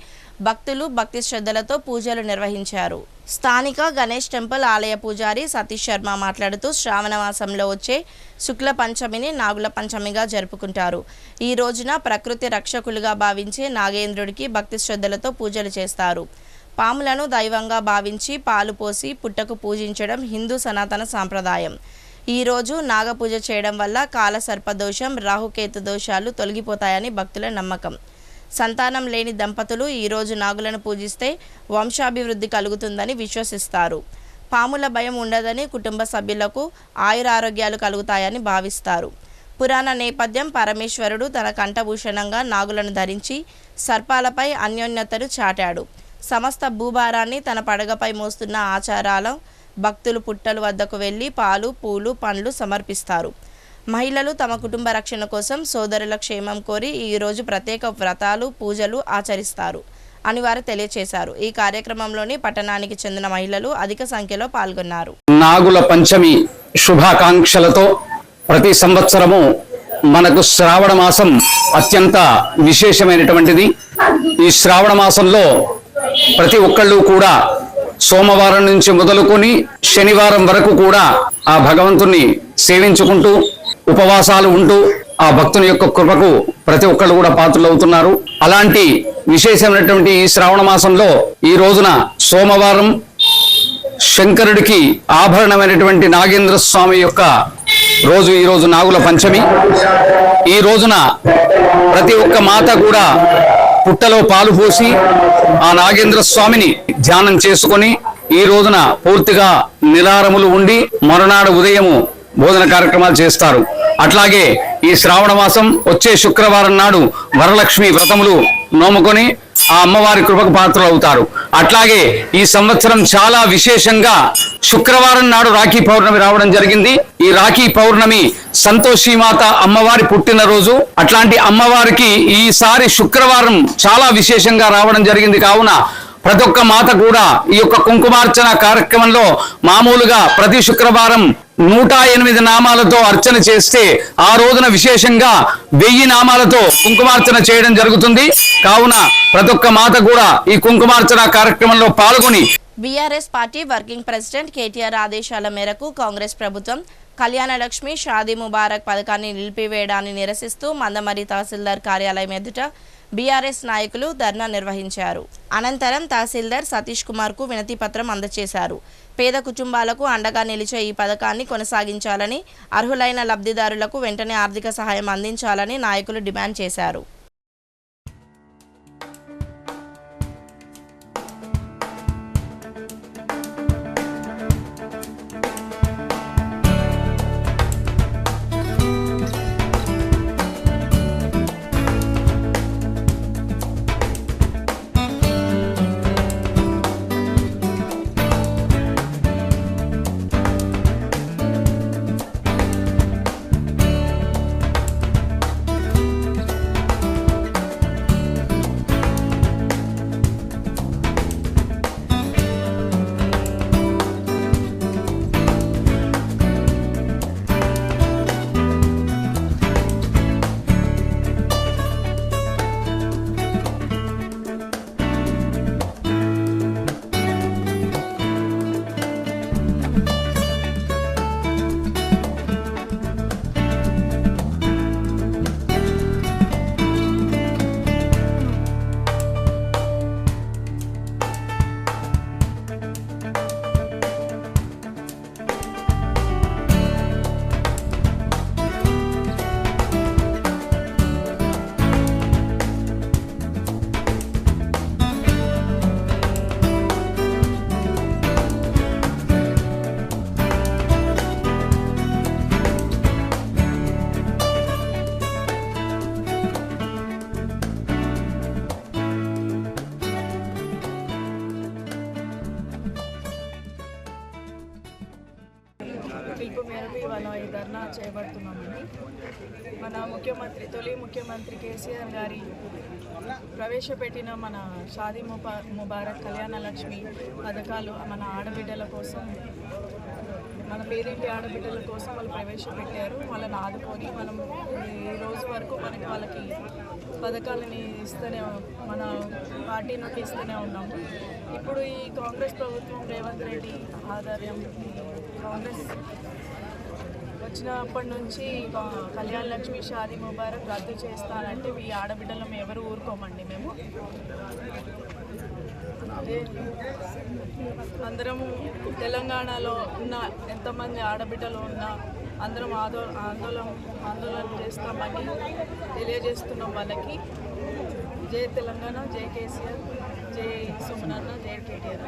భక్తులు భక్తి శ్రద్ధలతో పూజలు నిర్వహించారు. స్థానిక గణేష్ టెంపుల్ ఆలయ పూజారి సతీష్ శర్మ మాట్లాడుతూ శ్రావణ మాసంలో వచ్చే శుక్ల పంచమిని నాగుల పంచమిగా జరుపుకుంటారు. ఈ రోజున ప్రకృతి రక్షకులుగా భావించే నాగేంద్రుడికి భక్తి శ్రద్ధలతో పూజలు చేస్తారు. పాములను దైవంగా భావించి పాలు పోసి పుట్టకు పూజించడం హిందూ సనాతన సాంప్రదాయం. ఈరోజు నాగపూజ చేయడం వల్ల కాల సర్పదోషం, రాహుకేతు దోషాలు తొలగిపోతాయని భక్తుల నమ్మకం. సంతానం లేని దంపతులు ఈరోజు నాగులను పూజిస్తే వంశాభివృద్ధి కలుగుతుందని విశ్వసిస్తారు. పాముల భయం ఉండదని, కుటుంబ సభ్యులకు ఆయురారోగ్యాలు కలుగుతాయని భావిస్తారు. పురాణ నేపథ్యం పరమేశ్వరుడు తన కంఠభూషణంగా నాగులను ధరించి సర్పాలపై అన్యోన్యతను చాటాడు. సమస్త భూభారాన్ని తన పడగపై మోస్తున్న ఆచారాల భక్తులు పుట్టల వద్దకు వెళ్ళి పాలు, పూలు, పండ్లు సమర్పిస్తారు. మహిళలు తమ కుటుంబ రక్షణ కోసం సోదరుల క్షేమం కోరి ఈరోజు ప్రత్యేక వ్రతాలు, పూజలు ఆచరిస్తారు అని వారు తెలియజేశారు. ఈ కార్యక్రమంలోని పట్టణానికి చెందిన మహిళలు అధిక సంఖ్యలో పాల్గొన్నారు. నాగుల పంచమి శుభాకాంక్షలతో ప్రతి సంవత్సరము మనకు శ్రావణ మాసం అత్యంత విశేషమైనటువంటిది. ఈ శ్రావణ మాసంలో ప్రతి ఒక్కళ్ళు కూడా సోమవారం నుంచి మొదలుకొని శనివారం వరకు కూడా ఆ భగవంతుని సేవించుకుంటూ ఉపవాసాలు ఉంటూ ఆ భక్తుని యొక్క కృపకు ప్రతి ఒక్కళ్ళు కూడా పాత్రలవుతున్నారు. అలాంటి విశేషమైనటువంటి ఈ శ్రావణ మాసంలో ఈ రోజున సోమవారం శంకరుడికి ఆభరణమైనటువంటి నాగేంద్ర స్వామి యొక్క రోజు ఈ రోజు నాగుల పంచమి. ఈ రోజున ప్రతి ఒక్క మాత కూడా పుట్టలో పాలు పోసి ఆ నాగేంద్ర స్వామిని ధ్యానం చేసుకొని ఈ రోజున పూర్తిగా నిలారములు ఉండి మరునాడు ఉదయము భోజన కార్యక్రమాలు చేస్తారు. అట్లాగే ఈ శ్రావణ మాసం వచ్చే శుక్రవారం నాడు వరలక్ష్మి వ్రతములు నోముకొని ఆ అమ్మవారి కృపకు పాత్రలు అవుతారు. అట్లాగే ఈ సంవత్సరం చాలా విశేషంగా శుక్రవారం నాడు రాఖీ పౌర్ణమి రావడం జరిగింది. ఈ రాఖీ పౌర్ణమి సంతోషిమాత అమ్మవారి పుట్టినరోజు. అట్లాంటి అమ్మవారికి ఈసారి శుక్రవారం చాలా విశేషంగా రావడం జరిగింది. కావున ప్రతి ఒక్క మాత కూడా ఈ యొక్క కుంకుమార్చన కార్యక్రమంలో మామూలుగా ప్రతి శుక్రవారం 108 నామాలతో అర్చన చేస్తే ఆ రోజున విశేషంగా 1000 నామాలతో కుంకుమార్చన చేయడం జరుగుతుంది. కావున ప్రతి ఒక్క మాత కూడా ఈ కుంకుమార్చన కార్యక్రమంలో పాల్గొని BRS party working president KTR ఆదేశాల మేరకు కాంగ్రెస్ ప్రభుత్వం కళ్యాణలక్ష్మి షాదీ ముబారక్ పథకాన్ని నిలిపివేయడాన్ని నిరసిస్తూ మందమరి తహసీల్దార్ కార్యాలయం ఎదుట బీఆర్ఎస్ నాయకులు ధర్నా నిర్వహించారు. అనంతరం తహసీల్దార్ సతీష్ కుమార్కు వినతి పత్రం అందజేశారు. పేద కుటుంబాలకు అండగా నిలిచే ఈ పథకాన్ని కొనసాగించాలని, అర్హులైన లబ్ధిదారులకు వెంటనే ఆర్థిక సహాయం అందించాలని నాయకులు డిమాండ్ చేశారు. పిలుపు మేరకు ఇవాళ ఈ ధర్నా చేపడుతున్నామని మన తొలి ముఖ్యమంత్రి కేసీఆర్ గారి ప్రవేశపెట్టిన మన షాదీ ముబారక్ కళ్యాణలక్ష్మి పథకాలు మన ఆడబిడ్డల కోసం, మన పేరింటి ఆడబిడ్డల కోసం వాళ్ళు ప్రవేశపెట్టారు. వాళ్ళని ఆదుకొని మనం ఈ రోజు వరకు వాళ్ళకి పథకాలని మన పార్టీ నుండి ఇస్తూనే ఉన్నాము. ఇప్పుడు ఈ కాంగ్రెస్ ప్రభుత్వం రేవంత్ రెడ్డి ఆధ్వర్యం కాంగ్రెస్ వచ్చినప్పటి నుంచి కళ్యాణ్ లక్ష్మి షాదీ ముబారక్ రద్దు చేస్తానంటే ఈ ఆడబిడ్డలు ఎవరు ఊరుకోమండి. మేము అందరము తెలంగాణలో ఉన్న ఎంతమంది ఆడబిడ్డలు ఉన్నా అందరం ఆందోళన చేస్తామని తెలియజేస్తున్నాం వాళ్ళకి. జై తెలంగాణ, జై కేసీఆర్, జై సుమనన్న, జై KTR.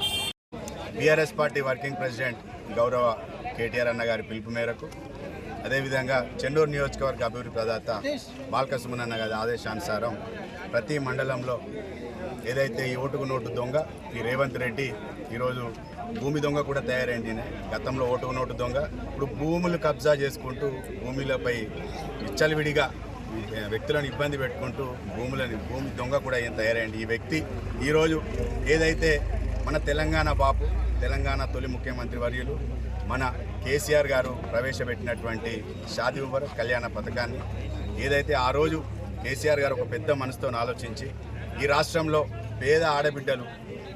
BRS party working president గౌరవ కేటీఆర్ అన్న గారి పిలుపు మేరకు, అదేవిధంగా చెన్నూరు నియోజకవర్గ అభివృద్ధి ప్రదాత బాల్క సుమనన్న గారి ఆదేశానుసారం ప్రతి మండలంలో ఏదైతే ఈ ఓటుకు నోటు దొంగ ఈ రేవంత్ రెడ్డి ఈరోజు భూమి దొంగ కూడా తయారైంది. గతంలో ఓటుకు నోటు దొంగ, ఇప్పుడు భూములు కబ్జా చేసుకుంటూ భూమిలపై విచ్చలవిడిగా వ్యక్తులను ఇబ్బంది పెట్టుకుంటూ భూమి దొంగ కూడా ఏం తయారైంది. ఈ వ్యక్తి ఈరోజు ఏదైతే మన తెలంగాణ బాపు, తెలంగాణ తొలి ముఖ్యమంత్రి వర్యులు మన కేసీఆర్ గారు ప్రవేశపెట్టినటువంటి షాదీ ముబారక్ కళ్యాణ పథకాన్ని ఏదైతే ఆ రోజు కేసీఆర్ గారు ఒక పెద్ద మనసుతో ఆలోచించి ఈ రాష్ట్రంలో పేద ఆడబిడ్డలు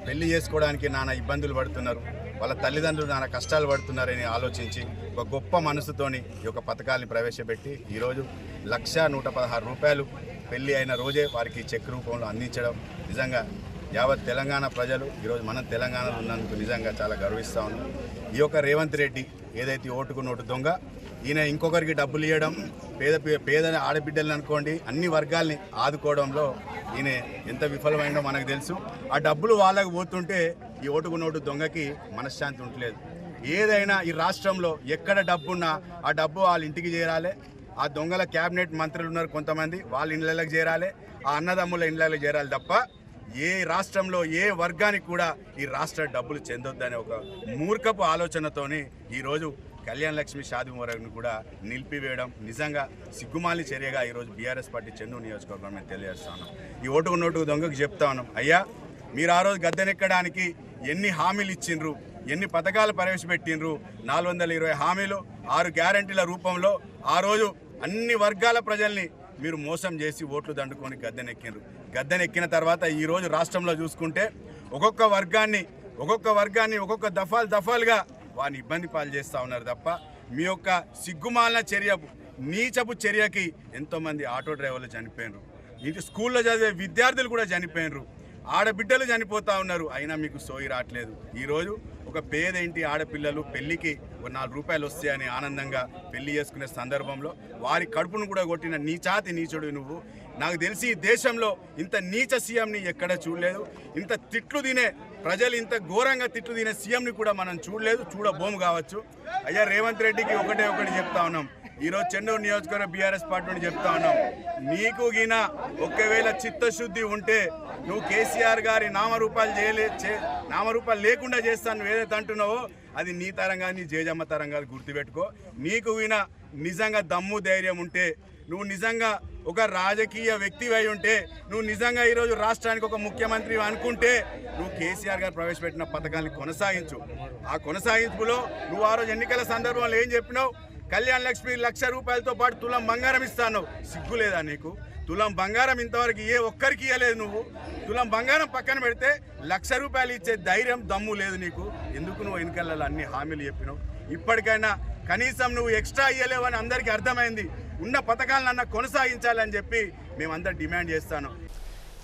పెళ్లి చేసుకోవడానికి నానా ఇబ్బందులు పడుతున్నారు, వాళ్ళ తల్లిదండ్రులు నానా కష్టాలు పడుతున్నారని ఆలోచించి ఒక గొప్ప మనసుతోని ఈ యొక్క పథకాన్ని ప్రవేశపెట్టి ఈరోజు 1,116 రూపాయలు పెళ్లి అయిన రోజే వారికి చెక్ రూపంలో అందించడం నిజంగా యావత్ తెలంగాణ ప్రజలు ఈరోజు మనం తెలంగాణలో ఉన్నందుకు నిజంగా చాలా గర్విస్తూ ఉన్నాం. ఈ యొక్క రేవంత్ రెడ్డి ఏదైతే ఓటుకు నోటు దొంగ, ఈయన ఇంకొకరికి డబ్బులు ఇవ్వడం, పేద ఆడబిడ్డలను అనుకోండి అన్ని వర్గాల్ని ఆదుకోవడంలో ఈయన ఎంత విఫలమైందో మనకు తెలుసు. ఆ డబ్బులు వాళ్ళకు పోతుంటే ఈ ఓటుకు నోటు దొంగకి మనశ్శాంతి ఉండలేదు. ఏదైనా ఈ రాష్ట్రంలో ఎక్కడ డబ్బున్నా ఆ డబ్బు వాళ్ళ ఇంటికి చేరాలి. ఆ దొంగల క్యాబినెట్ మంత్రులు ఉన్నారు కొంతమంది, వాళ్ళ ఇళ్ళకి చేరాలి, ఆ అన్నదమ్ముల ఇళ్ళకి చేరాలి తప్ప ఏ రాష్ట్రంలో ఏ వర్గానికి కూడా ఈ రాష్ట్ర డబ్బులు చెందొద్దనే ఒక మూర్ఖపు ఆలోచనతోని ఈరోజు కళ్యాణ్ లక్ష్మి షాదీ ముబారక్ను కూడా నిలిపివేయడం నిజంగా సిగ్గుమాలి చర్యగా ఈరోజు బీఆర్ఎస్ పార్టీ చెన్నూరు నియోజకవర్గం మేము తెలియజేస్తాను. ఈ ఓటుకు నోటుకు దొంగకు చెప్తా ఉన్నాం, అయ్యా మీరు ఆ రోజు గద్దెనెక్కడానికి ఎన్ని హామీలు ఇచ్చిండ్రు, ఎన్ని పథకాలు ప్రవేశపెట్టిండ్రు, 420 హామీలు 6 గ్యారంటీల రూపంలో ఆ రోజు అన్ని వర్గాల ప్రజల్ని మీరు మోసం చేసి ఓట్లు దండుకొని గద్దెనెక్కిండ్రు. గద్దెనెక్కిన తర్వాత ఈరోజు రాష్ట్రంలో చూసుకుంటే ఒక్కొక్క వర్గాన్ని ఒక్కొక్క వర్గాన్ని ఒక్కొక్క దఫాలుగా వారిని ఇబ్బంది పాలు చేస్తూ ఉన్నారు తప్ప మీ యొక్క సిగ్గుమాలిన చర్య, నీచపు చర్యకి ఎంతోమంది ఆటో డ్రైవర్లు చనిపోయినారు, ఇంటి స్కూల్లో చదివే విద్యార్థులు కూడా చనిపోయినారు, ఆడబిడ్డలు చనిపోతూ ఉన్నారు. అయినా మీకు సోయి రావట్లేదు. ఈరోజు ఒక పేదేంటి ఆడపిల్లలు పెళ్లికి ఒక 4 రూపాయలు వస్తాయని ఆనందంగా పెళ్లి చేసుకునే సందర్భంలో వారి కడుపును కూడా కొట్టిన నీచుడు నువ్వు. నాకు తెలిసి ఈ దేశంలో ఇంత నీచ సీఎంని ఎక్కడ చూడలేదు. ఇంత తిట్లు తినే ప్రజలు ఇంత ఘోరంగా తిట్లు తినే సీఎంని కూడా మనం చూడలేదు, చూడబోము కావచ్చు. అయ్యా రేవంత్ రెడ్డికి ఒకటి చెప్తా ఉన్నాం. ఈరోజు చెన్నూరు నియోజకవర్గ బీఆర్ఎస్ పార్టీ నుండి చెప్తా ఉన్నాం, నీకు గిన ఒకవేళ చిత్తశుద్ధి ఉంటే నువ్వు కేసీఆర్ గారి నామరూపాలు లేకుండా చేస్తాను ఏదైతే అంటున్నావో అది నీ తరంగా నీ జేజమ్మ తరంగా గుర్తుపెట్టుకో. నీకు గిన నిజంగా దమ్ము ధైర్యం ఉంటే, నువ్వు నిజంగా ఒక రాజకీయ వ్యక్తివై ఉంటే, నువ్వు నిజంగా ఈరోజు రాష్ట్రానికి ఒక ముఖ్యమంత్రి అనుకుంటే నువ్వు కేసీఆర్ గారు ప్రవేశపెట్టిన పథకాన్ని కొనసాగించు. ఆ కొనసాగింపులో నువ్వు ఆ రోజు ఎన్నికల సందర్భంలో ఏం చెప్పినావు? కళ్యాణ్ లక్ష్మి 1,00,000 రూపాయలతో పాటు తులం బంగారం ఇస్తాను. సిగ్గు లేదా నీకు? తులం బంగారం ఇంతవరకు ఏ ఒక్కరికి ఇవ్వలేదు నువ్వు. తులం బంగారం పక్కన పెడితే 1,00,000 రూపాయలు ఇచ్చే ధైర్యం దమ్ము లేదు నీకు. ఎందుకు నువ్వు ఎన్నికలలో అన్ని హామీలు చెప్పినావు? ఇప్పటికైనా కనీసం నువ్వు ఎక్స్ట్రా ఇవ్వలేవని అందరికీ అర్థమైంది. ఉన్న పథకాలన్నా కొనసాగించాలని చెప్పి మేమందరం డిమాండ్ చేస్తాను.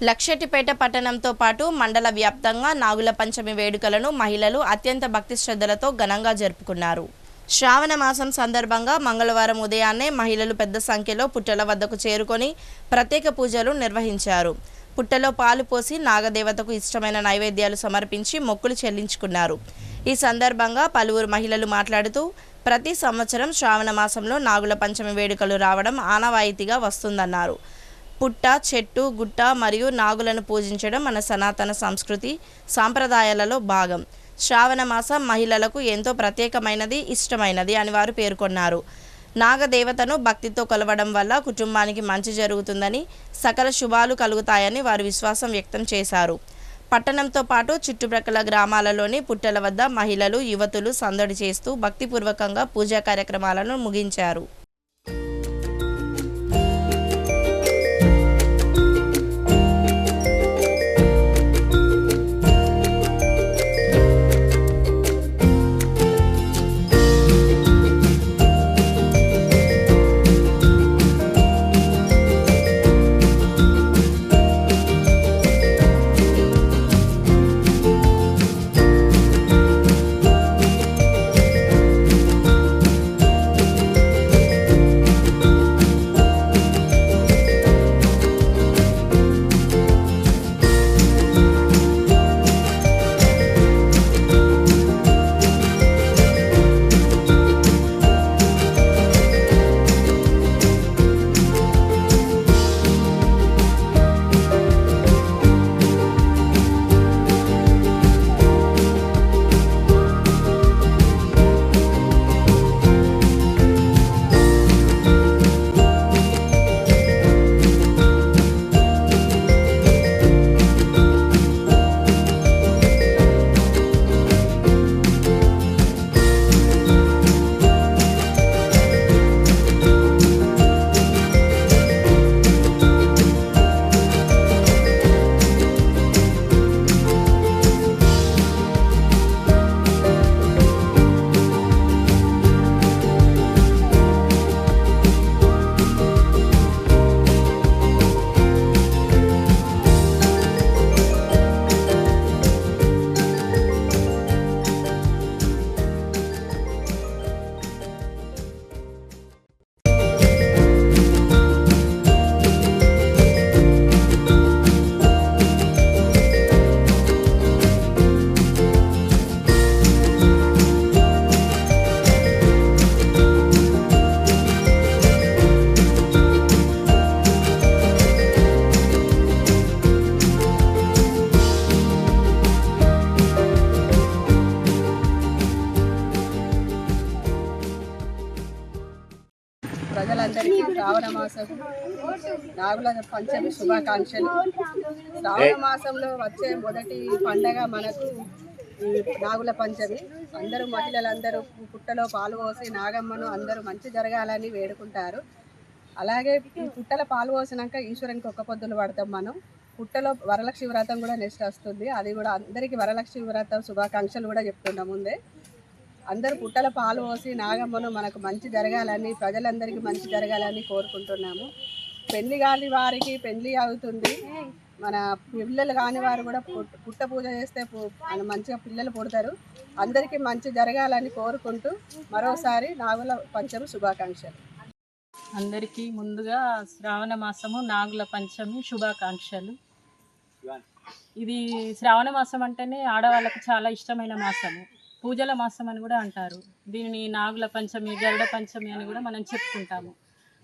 లక్షెట్టిపేట పట్టణంతో పాటు మండల వ్యాప్తంగా నాగుల పంచమి వేడుకలను మహిళలు అత్యంత భక్తి శ్రద్ధలతో ఘనంగా జరుపుకున్నారు. శ్రావణ మాసం సందర్భంగా మంగళవారం ఉదయాన్నే మహిళలు పెద్ద సంఖ్యలో పుట్టల వద్దకు చేరుకొని ప్రత్యేక పూజలు నిర్వహించారు. పుట్టలో పాలు పోసి నాగదేవతకు ఇష్టమైన నైవేద్యాలు సమర్పించి మొక్కులు చెల్లించుకున్నారు. ఈ సందర్భంగా పలువురు మహిళలు మాట్లాడుతూ ప్రతి సంవత్సరం శ్రావణ మాసంలో నాగుల పంచమి వేడుకలు రావడం ఆనవాయితీగా వస్తుందన్నారు. పుట్ట, చెట్టు, గుట్ట మరియు నాగులను పూజించడం మన సనాతన సంస్కృతి సాంప్రదాయాలలో భాగం. శ్రావణ మాసం మహిళలకు ఎంతో ప్రత్యేకమైనది, ఇష్టమైనది అని వారు పేర్కొన్నారు. నాగదేవతను భక్తితో కొలవడం వల్ల కుటుంబానికి మంచి జరుగుతుందని, సకల శుభాలు కలుగుతాయని వారు విశ్వాసం వ్యక్తం చేశారు. పట్టణంతో పాటు చుట్టుప్రక్కల గ్రామాలలోని పుట్టల వద్ద మహిళలు, యువతులు సందడి చేస్తూ భక్తిపూర్వకంగా పూజా కార్యక్రమాలను ముగించారు. ప్రజలందరికీ శ్రావణ మాసం నాగుల పంచమి శుభాకాంక్షలు. శ్రావణ మాసంలో వచ్చే మొదటి పండగ మనకు నాగుల పంచమి. అందరూ మహిళలందరూ పుట్టలో పాలు పోసి నాగమ్మను అందరూ మంచి జరగాలని వేడుకుంటారు. అలాగే ఈ పుట్టల పాలు పోసినాక ఈశ్వరునికి ఒక్క పొద్దులు పడతాం మనం. పుట్టలో వరలక్ష్మి వ్రతం కూడా నెక్స్ట్ వస్తుంది. అది కూడా అందరికీ వరలక్ష్మి వ్రతం శుభాకాంక్షలు కూడా చెప్తున్నాం ముందే. అందరూ పుట్టల పాలు పోసి నాగమ్మను మనకు మంచి జరగాలని, ప్రజలందరికీ మంచి జరగాలని కోరుకుంటున్నాము. పెళ్లి కాని వారికి పెళ్లి అవుతుంది, మన పిల్లలు కాని వారు కూడా పుట్ట పూజ చేస్తే మంచిగా పిల్లలు పుడతారు. అందరికీ మంచి జరగాలని కోరుకుంటూ మరోసారి నాగుల పంచమి శుభాకాంక్షలు. అందరికీ ముందుగా శ్రావణ మాసము నాగుల పంచమి శుభాకాంక్షలు. ఇది శ్రావణ మాసం అంటేనే ఆడవాళ్ళకు చాలా ఇష్టమైన మాసము, పూజల మాసం అని కూడా అంటారు. దీనిని నాగుల పంచమి, గరుడ పంచమి అని కూడా మనం చెప్పుకుంటాము.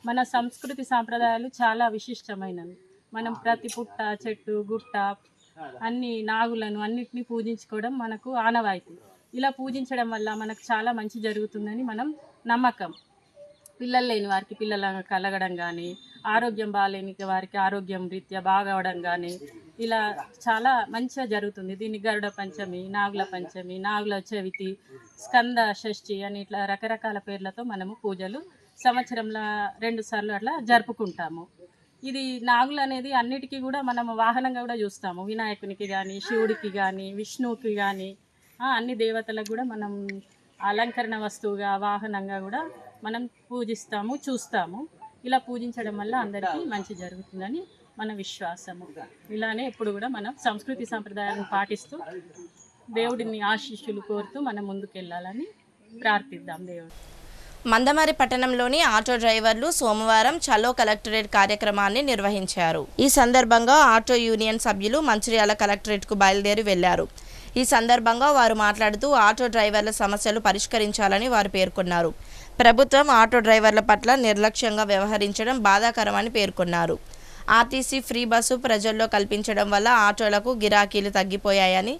మన సంస్కృతి సాంప్రదాయాలు చాలా విశిష్టమైనవి. మనం ప్రతి పుట్ట, చెట్టు, గుట్ట అన్ని నాగులను అన్నిటినీ పూజించుకోవడం మనకు ఆనవాయితీ. ఇలా పూజించడం వల్ల మనకు చాలా మంచి జరుగుతుందని మనం నమ్మకం. పిల్లలు లేని వారికి పిల్లలు కలగడం కానీ, ఆరోగ్యం బాగాలేని వారికి ఆరోగ్యం రీత్యా బాగవడం కానీ ఇలా చాలా మంచిగా జరుగుతుంది. దీన్ని గరుడ పంచమి, నాగుల పంచమి, నాగుల చవితి, స్కంద షష్ఠి అని ఇట్లా రకరకాల పేర్లతో మనము పూజలు సంవత్సరంలో 2 సార్లు అట్లా జరుపుకుంటాము. ఇది నాగులు అనేది అన్నిటికీ కూడా మనం వాహనంగా కూడా చూస్తాము. వినాయకునికి కానీ, శివుడికి కానీ, విష్ణువుకి కానీ, అన్ని దేవతలకు కూడా మనం అలంకరణ వస్తువుగా, వాహనంగా కూడా మనం పూజిస్తాము, చూస్తాము. ఇలా పూజించడం వల్ల అందరికీ మంచి జరుగుతుందని మన విశ్వాసము. ఇలానే ఎప్పుడు కూడా మనం సంస్కృతి సంప్రదాయాలను పాటిస్తూ దేవుడిని ఆశీస్సులు కోరుతూ మనం ముందుకెళ్ళాలని ప్రార్థిద్దాం దేవుడు. మందమరి పట్టణంలోని ఆటో డ్రైవర్లు సోమవారం చలో కలెక్టరేట్ కార్యక్రమాన్ని నిర్వహించారు. ఈ సందర్భంగా ఆటో యూనియన్ సభ్యులు మంచిర్యాల కలెక్టరేట్కు బయలుదేరి వెళ్లారు. ఈ సందర్భంగా వారు మాట్లాడుతూ ఆటో డ్రైవర్ల సమస్యలు పరిష్కరించాలని వారు పేర్కొన్నారు. ప్రభుత్వం ఆటో డ్రైవర్ల పట్ల నిర్లక్ష్యంగా వ్యవహరించడం బాధాకరమని పేర్కొన్నారు. ఆర్టీసీ ఫ్రీ బస్సు ప్రజల్లో కల్పించడం వల్ల ఆటోలకు గిరాకీలు తగ్గిపోయాయని,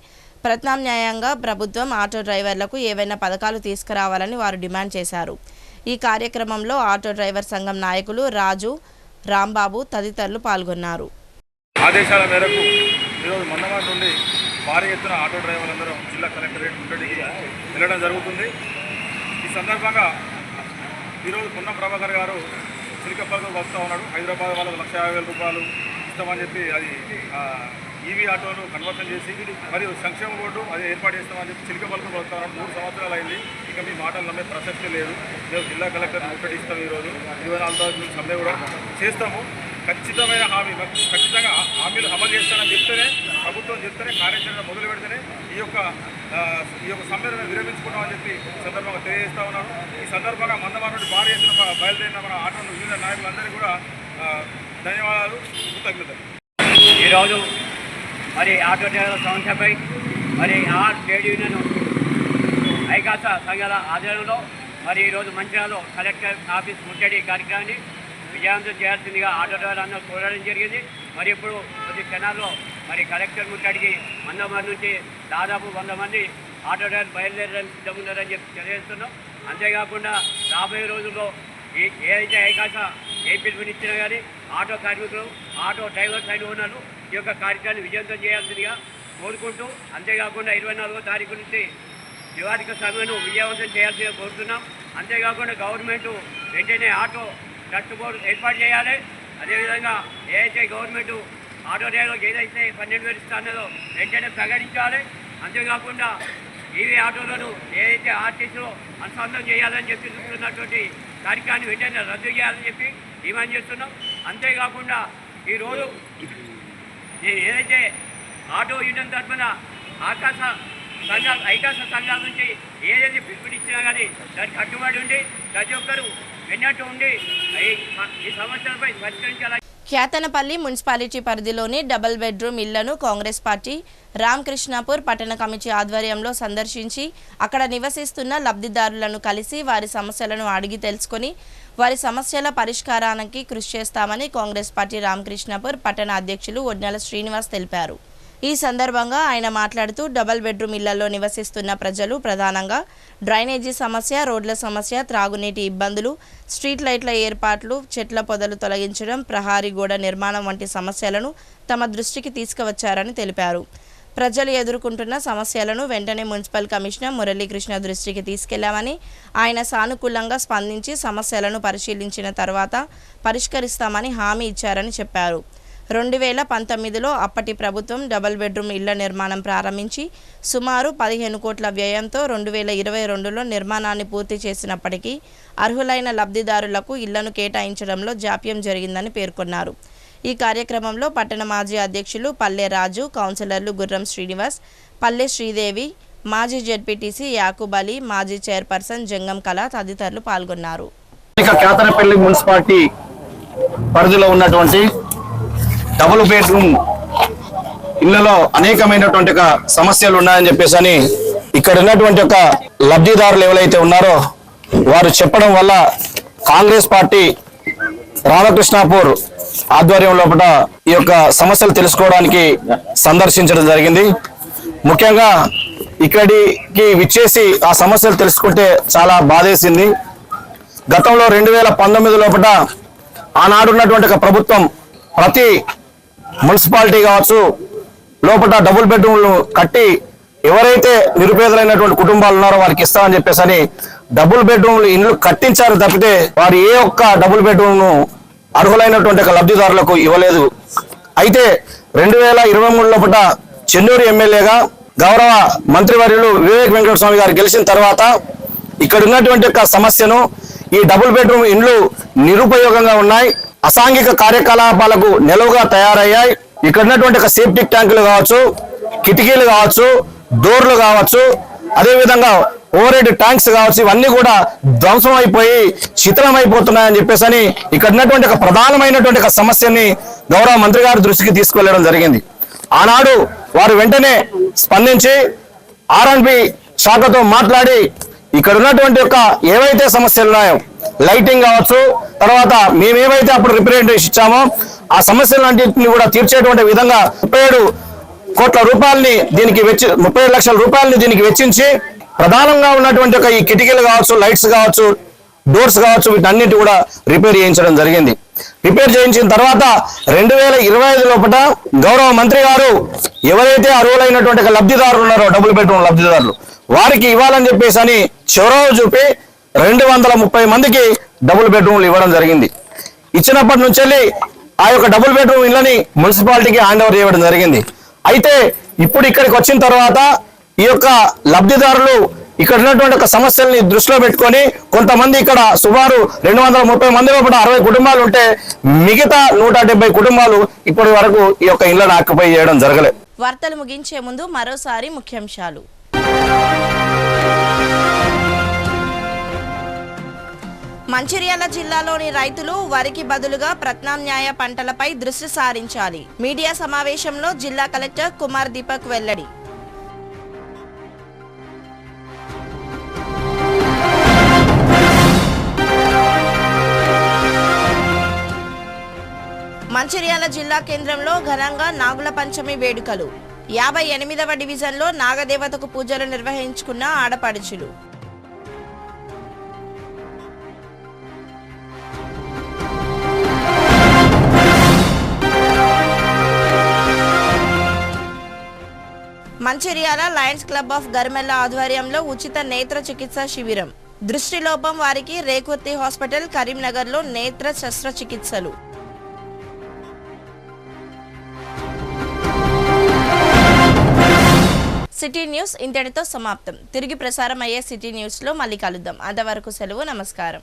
ప్రత్యామ్నాయంగా ప్రభుత్వం ఆటో డ్రైవర్లకు ఏవైనా పథకాలు తీసుకురావాలని వారు డిమాండ్ చేశారు. ఈ కార్యక్రమంలో ఆటో డ్రైవర్ సంఘం నాయకులు రాజు, రాంబాబు తదితరులు పాల్గొన్నారు. ఆదేశాల మేరకు ఈరోజు మందమారి నుండి భారీ ఎత్తున ఆటో డ్రైవర్లందరూ జిల్లా కలెక్టరేట్ ముట్టడికి వెళ్ళడం జరుగుతుంది. ఈ సందర్భంగా ఈరోజు పొన్నం ప్రభాకర్ గారు చిలికప్పలకు వస్తూ ఉన్నాడు. హైదరాబాద్ వాళ్ళకు 150,000 రూపాయలు ఇస్తామని చెప్పి అది ఈవీ ఆటోను కన్వర్షన్ చేసి మరియు సంక్షేమ బోర్డు అది ఏర్పాటు చేస్తామని చెప్పి చిలికప్పలకు వస్తూ ఉన్నాడు. 3 సంవత్సరాలు అయింది. ఇక మీ మాటలు నమ్మే ప్రసక్తి లేదు. మేము జిల్లా కలెక్టర్ ముట్టడిస్తాం. ఈరోజు 24 తారీఖు సమ్మె కూడా చేస్తాము. ఖచ్చితమైన హామీ, ఖచ్చితంగా హామీలు అమలు చేస్తానని చెప్తేనే, ప్రభుత్వం చెప్తేనే, కార్యాచరణ మొదలు పెడితేనే ఈ యొక్క సమ్మెను విరమించుకుంటామని చెప్పి సందర్భంగా తెలియజేస్తా ఉన్నాను. ఈ సందర్భంగా మందమారి నుండి భారీ ఎత్తున బయలుదేరిన మన ఆటో యూనియన్ నాయకులందరికీ కూడా ధన్యవాదాలు, కృతజ్ఞతలు. ఈరోజు మరి ఆటో డ్రైవర్ల సమస్యపై మరి ఆ ట్రేడ్ యూనియన్ ఐకాస సంఘాల ఆధ్వర్యంలో మరి ఈరోజు మంచిర్యాలలో కలెక్టర్ ఆఫీస్ ముట్టడి కార్యక్రమాన్ని విజయవంతం చేయాల్సిందిగా ఆటో డ్రైవర్లు అందరూ కోరడం జరిగింది. మరి ఇప్పుడు కొద్ది క్షణాల్లో మరి కలెక్టర్ ముట్టడికి మందమారి నుంచి దాదాపు 100 మంది ఆటో డ్రైవర్లు బయలుదేరడానికి సిద్ధమున్నారని చెప్పి తెలియజేస్తున్నాం. అంతేకాకుండా రాబోయే రోజుల్లో ఏదైతే ఐకాస ఏ పిలుపునిచ్చినా కానీ ఆటో కార్మికులు, ఆటో డ్రైవర్ సైడ్ ఓనర్లు ఈ యొక్క కార్యక్రమాన్ని విజయవంతం చేయాల్సిందిగా కోరుకుంటూ, అంతేకాకుండా 24వ తారీఖు నుంచి నివారిక సమ్మెను విజయవంతం చేయాల్సిందిగా కోరుతున్నాం. అంతేకాకుండా గవర్నమెంట్ వెంటనే ఆటో ట్రస్ట్ బోర్డు ఏర్పాటు చేయాలి. అదేవిధంగా ఏదైతే గవర్నమెంట్ ఆటో డ్రైవర్లకు ఏదైతే 12,000 ఇస్తానో వెంటనే ప్రకటించాలి. అంతేకాకుండా ఈవీ ఆటోలను ఏదైతే ఆర్టీసీలో అనుసంధానం చేయాలని చెప్పి చూస్తున్నటువంటి కార్యక్రమాన్ని వెంటనే రద్దు చేయాలని చెప్పి డిమాండ్ చేస్తున్నాం. అంతేకాకుండా ఈరోజు ఏదైతే ఆటో యూనియన్ తరఫున ఐకాస సంఘాల నుంచి ఏదైతే పిలుపునిచ్చినా కానీ దానికి కట్టుబడి ఉండి ప్రతి ఒక్కరూ విన్నట్టు ఉండి ఈ సమస్యలపై పరిష్కరించాలని. ఖ్యాతనపల్లి మున్సిపాలిటీ పరిధిలోని డబుల్ బెడ్రూమ్ ఇళ్లను కాంగ్రెస్ పార్టీ రామకృష్ణాపూర్ పట్టణ కమిటీ ఆధ్వర్యంలో సందర్శించి అక్కడ నివసిస్తున్న లబ్ధిదారులను కలిసి వారి సమస్యలను అడిగి తెలుసుకొని వారి సమస్యల పరిష్కారానికి కృషి చేస్తామని కాంగ్రెస్ పార్టీ రామకృష్ణాపూర్ పట్టణ అధ్యక్షులు ఒడ్నాల శ్రీనివాస్ తెలిపారు. ఈ సందర్భంగా ఆయన మాట్లాడుతూ డబుల్ బెడ్రూమ్ ఇళ్లలో నివసిస్తున్న ప్రజలు ప్రధానంగా డ్రైనేజీ సమస్య, రోడ్ల సమస్య, త్రాగునీటి ఇబ్బందులు, స్ట్రీట్ లైట్ల ఏర్పాట్లు, చెట్ల పొదలు తొలగించడం, ప్రహారీ గోడ నిర్మాణం వంటి సమస్యలను తమ దృష్టికి తీసుకువచ్చారని తెలిపారు. ప్రజలు ఎదుర్కొంటున్న సమస్యలను వెంటనే మున్సిపల్ కమిషనర్ మురళీకృష్ణ దృష్టికి తీసుకెళ్లామని, ఆయన సానుకూలంగా స్పందించి సమస్యలను పరిశీలించిన తర్వాత పరిష్కరిస్తామని హామీ ఇచ్చారని చెప్పారు. 2019లో అప్పటి ప్రభుత్వం డబుల్ బెడ్రూమ్ ఇళ్ల నిర్మాణం ప్రారంభించి సుమారు 15 కోట్ల వ్యయంతో 2022లో నిర్మాణాన్ని పూర్తి చేసినప్పటికీ అర్హులైన లబ్ధిదారులకు ఇళ్లను కేటాయించడంలో జాప్యం జరిగిందని పేర్కొన్నారు. ఈ కార్యక్రమంలో పట్టణ మాజీ అధ్యక్షులు పల్లె రాజు, కౌన్సిలర్లు గుర్రం శ్రీనివాస్, పల్లె శ్రీదేవి, మాజీ జెడ్పీటీసీ యాకూబ్ అలీ, మాజీ చైర్పర్సన్ జంగం కళ తదితరులు పాల్గొన్నారు. కేతనపల్లి మున్సిపాలిటీ పరిధిలో ఉన్నటువంటి డబుల్ బెడ్రూమ్ ఇళ్లలో అనేకమైనటువంటి సమస్యలు ఉన్నాయని చెప్పేసి అని ఇక్కడ ఉన్నటువంటి ఒక లబ్ధిదారులు ఎవరైతే ఉన్నారో వారు చెప్పడం వల్ల కాంగ్రెస్ పార్టీ రామకృష్ణాపూర్ ఆధ్వర్యం లోపల ఈ యొక్క సమస్యలు తెలుసుకోవడానికి సందర్శించడం జరిగింది. ముఖ్యంగా ఇక్కడికి విచ్చేసి ఆ సమస్యలు తెలుసుకుంటే చాలా బాధేసింది. గతంలో 2019 లోపల ఆనాడున్నటువంటి ప్రభుత్వం ప్రతి మున్సిపాలిటీ కావచ్చు లోపల డబుల్ బెడ్రూమ్లు కట్టి ఎవరైతే నిరుపేదలైనటువంటి కుటుంబాలు ఉన్నారో వారికి ఇస్తామని చెప్పేసి అని డబుల్ బెడ్రూమ్లు ఇండ్లు కట్టించారు తప్పితే వారు ఏ ఒక్క డబుల్ బెడ్రూమ్ను అర్హులైనటువంటి లబ్ధిదారులకు ఇవ్వలేదు. అయితే 2023 లోపల చెన్నూరు ఎమ్మెల్యేగా గౌరవ మంత్రివర్యులు వివేక్ వెంకటస్వామి గారు గెలిచిన తర్వాత ఇక్కడ ఉన్నటువంటి సమస్యను ఈ డబుల్ బెడ్రూమ్ ఇండ్లు నిరుపయోగంగా ఉన్నాయి, అసాంఘిక కార్యకలాపాలకు నిలువుగా తయారయ్యాయి. ఇక్కడ ఉన్నటువంటి సేఫ్టీ ట్యాంకులు కావచ్చు, కిటికీలు కావచ్చు, డోర్లు కావచ్చు, అదేవిధంగా ఓవర్ హెడ్ ట్యాంక్స్ కావచ్చు, ఇవన్నీ కూడా ధ్వంసం అయిపోయి శిథిలం అయిపోతున్నాయని చెప్పేసి అని ఇక్కడ ఉన్నటువంటి ప్రధానమైనటువంటి సమస్యని గౌరవ మంత్రి గారి దృష్టికి తీసుకెళ్లడం జరిగింది. ఆనాడు వారు వెంటనే స్పందించి R&B శాఖతో మాట్లాడి ఇక్కడ ఉన్నటువంటి ఏవైతే సమస్యలు ఉన్నాయో లైటింగ్ కావచ్చు, తర్వాత మేమేవైతే అప్పుడు రిప్రజెంటేషన్ ఇచ్చామో ఆ సమస్యలన్నింటినీ కూడా తీర్చేటువంటి విధంగా 37 కోట్ల రూపాయలని దీనికి 37 లక్షల రూపాయలని దీనికి వెచ్చించి ప్రధానంగా ఉన్నటువంటి ఈ కిటికీలు కావచ్చు, లైట్స్ కావచ్చు, డోర్స్ కావచ్చు, వీటన్నిటి కూడా రిపేర్ చేయించడం జరిగింది. రిపేర్ చేయించిన తర్వాత 2025 లోపల గౌరవ మంత్రి గారు ఎవరైతే అర్హులైనటువంటి లబ్ధిదారులు ఉన్నారో డబుల్ బెడ్రూమ్ లబ్ధిదారులు వారికి ఇవ్వాలని చెప్పేసి అని చొరవ చూపి 230 మందికి డబుల్ బెడ్రూమ్లు ఇవ్వడం జరిగింది. ఇచ్చినప్పటి నుంచి ఆ యొక్క డబుల్ బెడ్రూమ్ ఇళ్ళని మున్సిపాలిటీకి హ్యాండ్ ఓవర్ చేయడం జరిగింది. అయితే ఇప్పుడు ఇక్కడికి వచ్చిన తర్వాత ఈ యొక్క లబ్ధిదారులు ఇక్కడ ఉన్నటువంటి సమస్యల్ని దృష్టిలో పెట్టుకొని కొంతమంది ఇక్కడ సుమారు 230 మంది లోపల 60 కుటుంబాలు ఉంటే మిగతా 170 కుటుంబాలు ఇప్పటి వరకు ఈ యొక్క ఇళ్లను ఆక్యుపై చేయడం జరగలేదు. వార్తలు ముగించే ముందు మరోసారి ముఖ్యాంశాలు. మంచిర్యాల జిల్లాలోని రైతులు వరికి బదులుగా ప్రత్యామ్నాయ పంటలపై దృష్టి సారించాలి. మీడియా సమావేశంలో జిల్లా కలెక్టర్ కుమార్ దీపక్ వెల్లడి. మంచిర్యాల జిల్లా కేంద్రంలో ఘనంగా నాగుల పంచమి వేడుకలు. 58వ డివిజన్లో నాగదేవతకు పూజలు నిర్వహించుకున్న ఆడపడుచులు. మంచిర్యాల లయన్స్ క్లబ్ ఆఫ్ గర్మెల్ల ఆధ్వర్యంలో ఉచిత నేత్ర చికిత్స శిబిరం. దృష్టిలోపం వారికి రేకుర్తి హాస్పిటల్ కరీంనగర్లో నేత్ర శస్త్రచికిత్సలు. సిటీ న్యూస్ ఇంతటితో సమాప్తం. తిరిగి ప్రసారం అయ్యే సిటీ న్యూస్లో మళ్ళీ కలుద్దాం. అంతవరకు సెలవు. నమస్కారం.